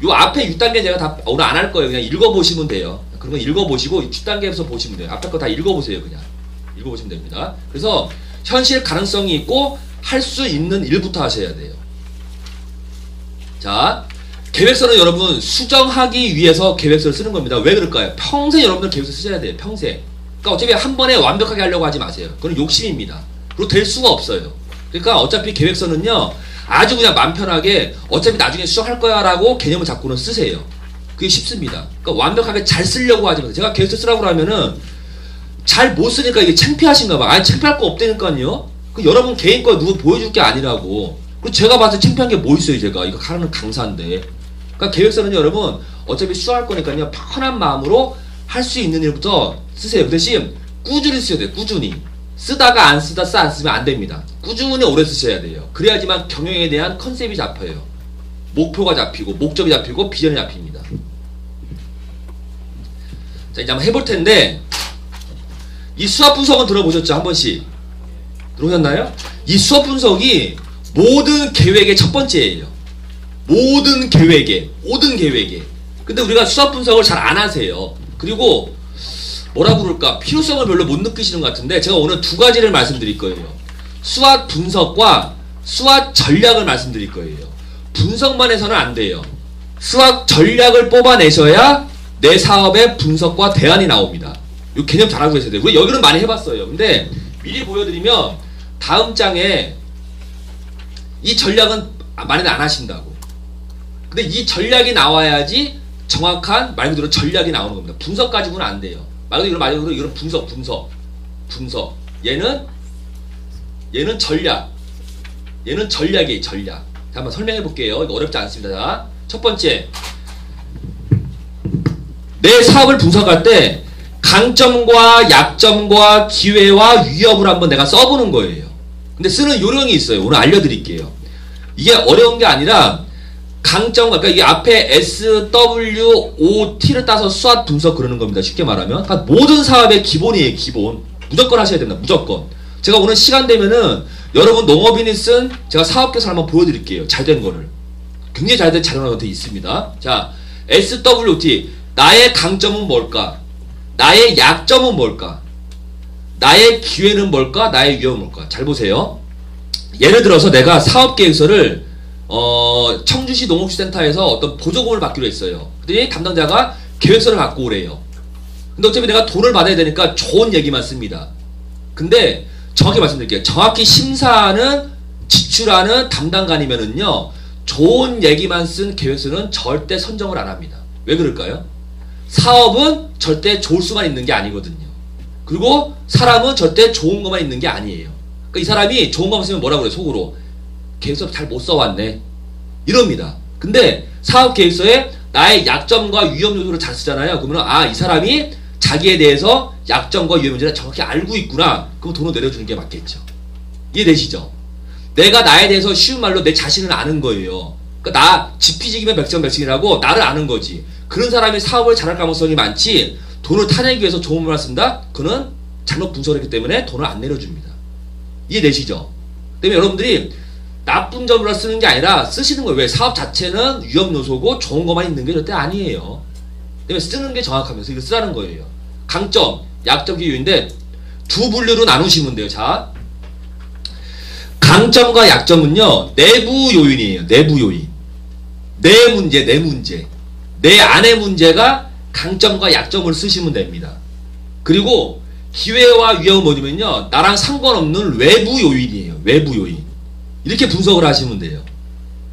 S1: 요 앞에 6단계 제가 다 오늘 안 할 거예요. 그냥 읽어보시면 돼요. 그런 건 읽어보시고 6단계에서 보시면 돼요. 앞에 거 다 읽어보세요. 그냥. 읽어보시면 됩니다. 그래서 현실 가능성이 있고 할 수 있는 일부터 하셔야 돼요. 자, 계획서는 여러분 수정하기 위해서 계획서를 쓰는 겁니다. 왜 그럴까요? 평생 여러분들 계획서 쓰셔야 돼요. 평생. 그러니까 어차피 한 번에 완벽하게 하려고 하지 마세요. 그건 욕심입니다. 그리고 될 수가 없어요. 그러니까 어차피 계획서는요. 아주 그냥 맘 편하게 어차피 나중에 수정할 거야 라고 개념을 잡고는 쓰세요. 그게 쉽습니다. 그러니까 완벽하게 잘 쓰려고 하지 마세요. 제가 계획서 쓰라고 하면은 잘 못 쓰니까 이게 창피하신가 봐. 아니 창피할 거 없다니까요. 그 여러분 개인 거 누구 보여줄 게 아니라고. 그리고 제가 봐서 창피한 게 뭐 있어요 제가. 이거 하는 강사인데. 그러니까 계획서는 여러분 어차피 수정할 거니까요. 편한 마음으로 할 수 있는 일부터 쓰세요. 그 대신 꾸준히 쓰셔야 돼요. 꾸준히. 쓰다가 안 쓰면 안 됩니다. 꾸준히 오래 쓰셔야 돼요. 그래야지만 경영에 대한 컨셉이 잡혀요. 목표가 잡히고 목적이 잡히고 비전이 잡힙니다. 자 이제 한번 해볼 텐데 이 수학 분석은 들어보셨죠? 한 번씩. 들어오셨나요? 이 수업 분석이 모든 계획의 첫 번째예요. 모든 계획에. 근데 우리가 수학 분석을 잘 안 하세요. 그리고 뭐라 그럴까? 필요성을 별로 못 느끼시는 것 같은데 제가 오늘 두 가지를 말씀드릴 거예요. 수학 분석과 수학 전략을 말씀드릴 거예요. 분석만 해서는 안 돼요. 수학 전략을 뽑아내셔야 내 사업의 분석과 대안이 나옵니다. 이 개념 잘 알고 계셔야 돼요. 우리 여기는 많이 해봤어요. 근데 미리 보여드리면 다음 장에 이 전략은 많이들 안 하신다고. 근데 이 전략이 나와야지 정확한 말 그대로 전략이 나오는 겁니다. 분석 가지고는 안 돼요. 말 그대로 이런 분석. 얘는 전략. 얘는 전략이에요. 전략. 자, 한번 설명해 볼게요. 이거 어렵지 않습니다. 자, 첫 번째, 내 사업을 분석할 때 강점과 약점과 기회와 위협을 한번 내가 써보는 거예요. 근데 쓰는 요령이 있어요. 오늘 알려드릴게요. 이게 어려운 게 아니라 강점과, 그러니까 이 앞에 SWOT를 따서 수학 분석 그러는 겁니다. 쉽게 말하면. 그러니까 모든 사업의 기본이에요. 기본. 무조건 하셔야 됩니다. 무조건. 제가 오늘 시간 되면은 여러분 농업인이 쓴 제가 사업계산 한번 보여드릴게요. 잘 된 거를. 굉장히 잘 된 자료가 돼 있습니다. 자, SWOT. 나의 강점은 뭘까? 나의 약점은 뭘까? 나의 기회는 뭘까? 나의 위험은 뭘까? 잘 보세요. 예를 들어서 내가 사업계획서를 청주시 농업센터에서 어떤 보조금을 받기로 했어요. 그랬더니 담당자가 계획서를 갖고 오래요. 근데 어차피 내가 돈을 받아야 되니까 좋은 얘기만 씁니다. 근데 정확히 말씀드릴게요. 정확히 심사하는 지출하는 담당관이면은요, 좋은 얘기만 쓴 계획서는 절대 선정을 안 합니다. 왜 그럴까요? 사업은 절대 좋을 수만 있는 게 아니거든요. 그리고 사람은 절대 좋은 것만 있는 게 아니에요. 그러니까 이 사람이 좋은 것만 쓰면 뭐라고 그래, 속으로. 계획서 잘 못 써왔네. 이럽니다. 근데 사업 계획서에 나의 약점과 위험 요소를 잘 쓰잖아요. 그러면 이 사람이 자기에 대해서 약점과 위험 문제를 정확히 알고 있구나. 그럼 돈을 내려주는 게 맞겠죠. 이해되시죠? 내가 나에 대해서 쉬운 말로 내 자신을 아는 거예요. 그러니까 나 지피지기면 백전백승이라고 나를 아는 거지. 그런 사람이 사업을 잘할 가능성이 많지, 돈을 타내기 위해서 좋은 말을 쓴다? 그는 잘못 분석을 했기 때문에 돈을 안 내려줍니다. 이해되시죠? 때문에 여러분들이 나쁜 점으로 쓰는 게 아니라 쓰시는 거예요. 왜? 사업 자체는 위험 요소고 좋은 것만 있는 게 절대 아니에요. 때문에 쓰는 게 정확하면서 이거 쓰라는 거예요. 강점, 약점, 기회인데 두 분류로 나누시면 돼요. 자, 강점과 약점은요, 내부 요인이에요. 내부 요인. 내 문제. 내 안의 문제가 강점과 약점을 쓰시면 됩니다. 그리고 기회와 위험은 뭐냐면요, 나랑 상관없는 외부 요인이에요. 외부 요인. 이렇게 분석을 하시면 돼요.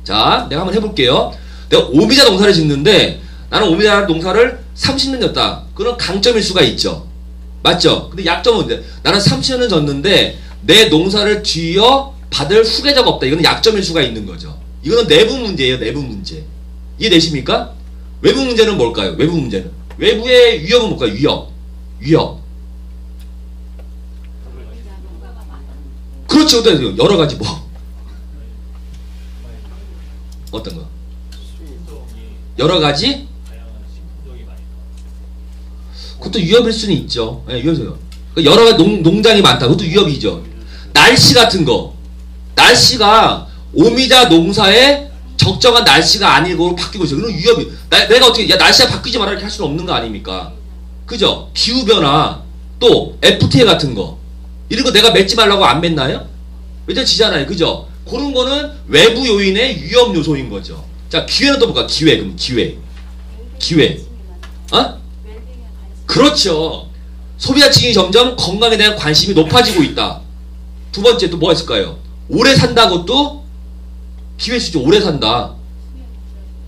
S1: 자, 내가 한번 해볼게요. 내가 오미자 농사를 짓는데 나는 오미자 농사를 30년 졌다. 그건 강점일 수가 있죠. 맞죠? 근데 약점은 뭔데? 나는 30년을 졌는데 내 농사를 뒤이어 받을 후계자가 없다. 이거는 약점일 수가 있는 거죠. 이거는 내부 문제예요. 내부 문제. 이해되십니까? 외부 문제는 뭘까요? 외부 문제는. 외부의 위협은 뭘까요? 위협. 그렇죠. 여러 가지 뭐. 어떤 거? 여러 가지? 그것도 위협일 수는 있죠. 네, 위협이요. 여러 가지 농장이 많다. 그것도 위협이죠. 날씨 같은 거. 날씨가 오미자 농사에 적정한 날씨가 아니고 바뀌고 있어요. 그런 위협이. 내가 어떻게, 날씨가 바뀌지 마라 이렇게 할 수는 없는 거 아닙니까? 그죠? 기후변화, 또 FTA 같은 거. 이런 거 내가 맺지 말라고 안 맺나요? 맺어지잖아요. 그죠? 그런 거는 외부 요인의 위험 요소인 거죠. 자, 기회는 또 볼까? 기회. 그렇죠. 소비자층이 점점 건강에 대한 관심이 높아지고 있다. 두 번째 또 뭐가 있을까요? 오래 산다고 또 기회일 수도. 오래 산다.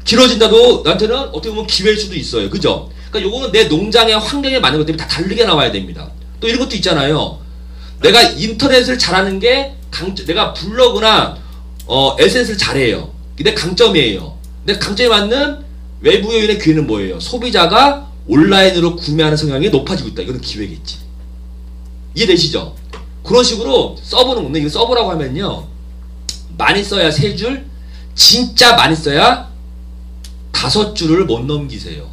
S1: 길어진다도 나한테는 어떻게 보면 기회일 수도 있어요. 그죠? 그러니까 요거는 내 농장의 환경에 맞는 것 때문에 다 다르게 나와야 됩니다. 또 이런 것도 있잖아요. 내가 인터넷을 잘하는 게 내가 블로그나 SNS를 잘해요. 이게 강점이에요. 근데 강점에 맞는 외부 요인의 기회는 뭐예요? 소비자가 온라인으로 구매하는 성향이 높아지고 있다. 이거는 기회겠지. 이해되시죠? 그런 식으로 써보는 건데, 이거 써보라고 하면요, 많이 써야 3줄, 진짜 많이 써야 5줄을 못 넘기세요.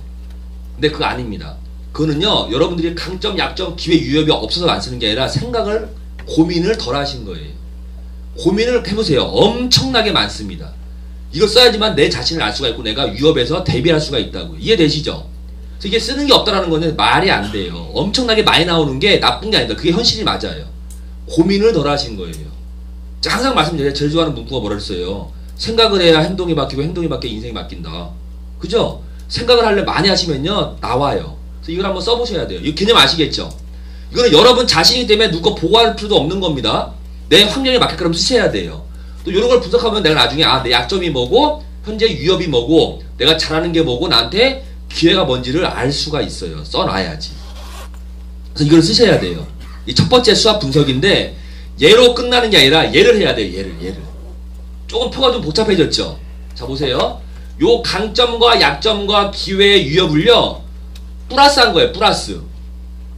S1: 근데 그거 아닙니다. 그거는요, 여러분들이 강점, 약점, 기회, 위협이 없어서 안 쓰는 게 아니라 생각을 고민을 덜 하신 거예요. 고민을 해보세요. 엄청나게 많습니다. 이걸 써야지만 내 자신을 알 수가 있고 내가 위협에서 대비할 수가 있다고요. 이해되시죠? 그래서 이게 쓰는 게 없다라는 거는 말이 안 돼요. 엄청나게 많이 나오는 게 나쁜 게 아니다. 그게 현실이 맞아요. 고민을 덜 하신 거예요. 항상 말씀드려요. 제일 좋아하는 문구가 뭐라 그랬어요? 생각을 해야 행동이 바뀌고 행동이 바뀌어 인생이 바뀐다. 그죠? 생각을 하려 많이 하시면요 나와요. 그래서 이걸 한번 써보셔야 돼요. 이 개념 아시겠죠? 이거는 여러분 자신이기 때문에 누가 보고할 필요도 없는 겁니다. 내 환경에 맞게끔 쓰셔야 돼요. 또 이런 걸 분석하면 내가 나중에 내 약점이 뭐고 현재 위협이 뭐고 내가 잘하는 게 뭐고 나한테 기회가 뭔지를 알 수가 있어요. 써놔야지. 그래서 이걸 쓰셔야 돼요. 이 첫 번째 수학 분석인데 예로 끝나는 게 아니라 예를 해야 돼요. 예를. 조금 표가 좀 복잡해졌죠? 자 보세요. 요 강점과 약점과 기회의 위협을요 플러스한 거예요. 플러스.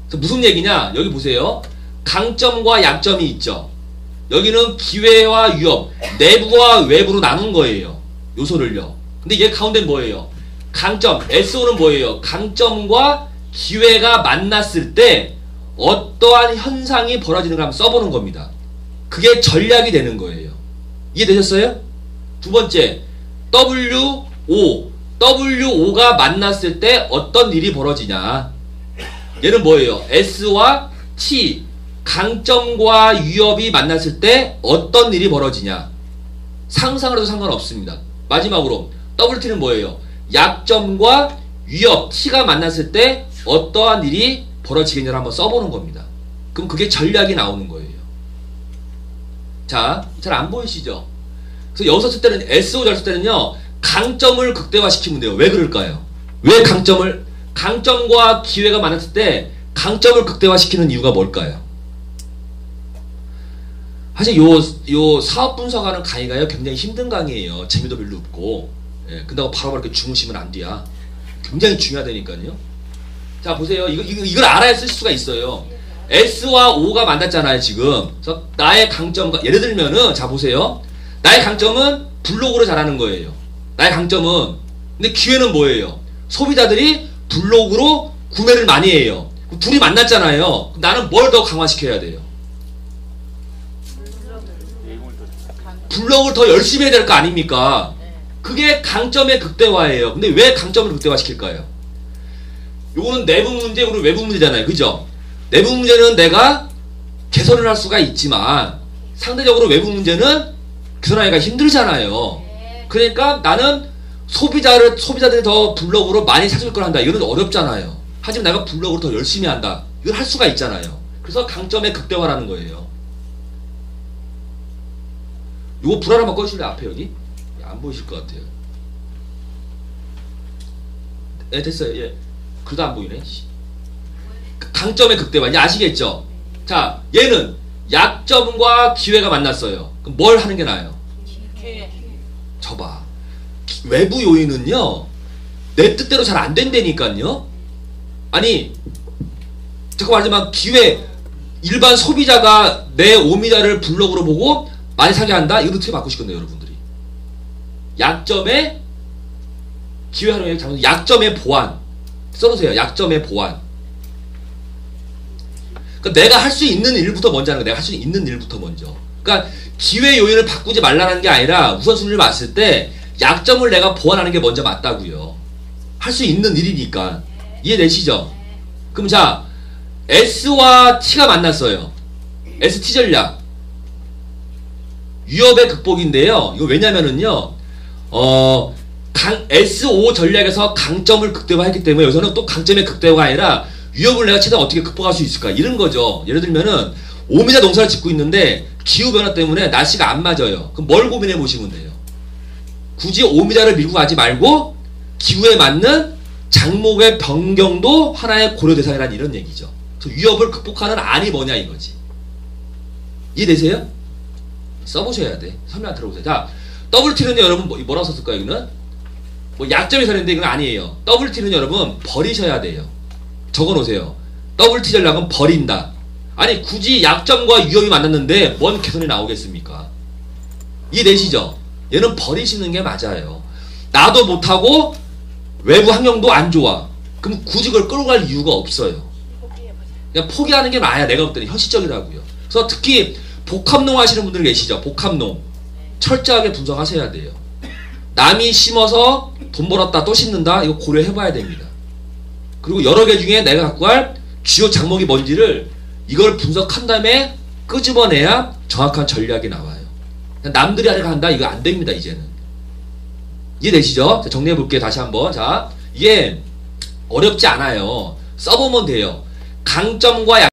S1: 그래서 무슨 얘기냐? 여기 보세요. 강점과 약점이 있죠. 여기는 기회와 위협, 내부와 외부로 나눈 거예요. 요소를요. 근데 얘 가운데는 뭐예요? 강점, SO는 뭐예요? 강점과 기회가 만났을 때 어떠한 현상이 벌어지는가 한번 써보는 겁니다. 그게 전략이 되는 거예요. 이해되셨어요? 두 번째, WO가 만났을 때 어떤 일이 벌어지냐? 얘는 뭐예요? S와 T, 강점과 위협이 만났을 때 어떤 일이 벌어지냐? 상상을 해도 상관없습니다. 마지막으로 WT는 뭐예요? 약점과 위협, T가 만났을 때 어떠한 일이 벌어지겠냐를 한번 써보는 겁니다. 그럼 그게 전략이 나오는 거예요. 자, 잘 안 보이시죠? 그래서 여기서 쓸 때는 SO 잘 쓸 때는요 강점을 극대화시키면 돼요. 왜 그럴까요? 왜 강점과 기회가 만났을 때 강점을 극대화시키는 이유가 뭘까요? 사실 요 사업 분석하는 강의가요 굉장히 힘든 강의예요. 재미도 별로 없고. 예, 근데 바로 이렇게 주무시면 안 돼요. 굉장히 중요하다니까요. 자 보세요. 이걸 알아야 쓸 수가 있어요. S와 O가 만났잖아요 지금. 그래서 나의 강점과 예를 들면은 자 보세요. 나의 강점은 블로그를 잘하는 거예요. 나의 강점은. 근데 기회는 뭐예요? 소비자들이 블로그로 구매를 많이 해요. 둘이 만났잖아요. 나는 뭘 더 강화시켜야 돼요? 블로그를 더 열심히 해야 될 거 아닙니까? 그게 강점의 극대화예요. 근데 왜 강점을 극대화시킬까요? 요거는 내부 문제, 그리고 외부 문제잖아요. 그죠? 내부 문제는 내가 개선을 할 수가 있지만 상대적으로 외부 문제는 개선하기가 힘들잖아요. 그러니까 나는 소비자들이 더 블로그로 많이 찾을 걸 한다. 이건 어렵잖아요. 하지만 내가 블로그를 더 열심히 한다. 이걸 할 수가 있잖아요. 그래서 강점의 극대화라는 거예요. 요거 불 하나만 꺼주실래요? 앞에 여기? 안 보이실 것 같아요. 네, 됐어요. 예. 그래도 안 보이네. 강점의 극대화. 이제 아시겠죠? 자, 얘는 약점과 기회가 만났어요. 그럼 뭘 하는 게 나아요? 저봐. 외부 요인은요, 내 뜻대로 잘 안 된다니까요? 아니, 잠깐 말하자면 기회, 일반 소비자가 내 오미자를 블로그로 보고 많이 사게 한다? 이거 어떻게 바꾸실 건데요, 여러분들이? 약점의 기회하는 게 약점의 보완. 써놓으세요. 약점의 보완. 그러니까 내가 할 수 있는 일부터 먼저 하는 거야. 내가 할 수 있는 일부터 먼저. 그러니까 기회 요인을 바꾸지 말라는 게 아니라 우선순위를 봤을 때 약점을 내가 보완하는 게 먼저 맞다고요. 할 수 있는 일이니까. 이해되시죠? 그럼 자, S와 T가 만났어요. ST 전략. 위협의 극복인데요. 이거 왜냐면은요, SO 전략에서 강점을 극대화했기 때문에 여기서는 또 강점의 극대화가 아니라 위협을 내가 최대한 어떻게 극복할 수 있을까? 이런 거죠. 예를 들면은 오미자 농사를 짓고 있는데 기후변화 때문에 날씨가 안 맞아요. 그럼 뭘 고민해 보시면 돼요? 굳이 오미자를 밀고 가지 말고 기후에 맞는 작목의 변경도 하나의 고려 대상이라는 이런 얘기죠. 그래서 위협을 극복하는 안이 뭐냐 이거지. 이해되세요? 써보셔야 돼. 설명 들어보세요. 자, WT는요 여러분 뭐라고 썼을까요? 여기는 뭐 약점이 서는데 이건 아니에요. WT는 여러분 버리셔야 돼요. 적어놓으세요. WT 전략은 버린다. 아니 굳이 약점과 위협이 만났는데 뭔 개선이 나오겠습니까? 이해되시죠? 얘는 버리시는 게 맞아요. 나도 못하고 외부 환경도 안 좋아. 그럼 굳이 그걸 끌고 갈 이유가 없어요. 그냥 포기하는 게 나아야 내가 볼 때는 현실적이라고요. 그래서 특히 복합농 하시는 분들 계시죠. 복합농. 철저하게 분석하셔야 돼요. 남이 심어서 돈 벌었다 또 심는다 이거 고려해봐야 됩니다. 그리고 여러 개 중에 내가 갖고 할 주요 작목이 뭔지를 이걸 분석한 다음에 끄집어내야 정확한 전략이 나와요. 남들이 하려고 한다 이거 안 됩니다. 이제는 이해되시죠? 정리해 볼게요. 다시 한번. 자, 이게 어렵지 않아요. 써보면 돼요. 강점과 약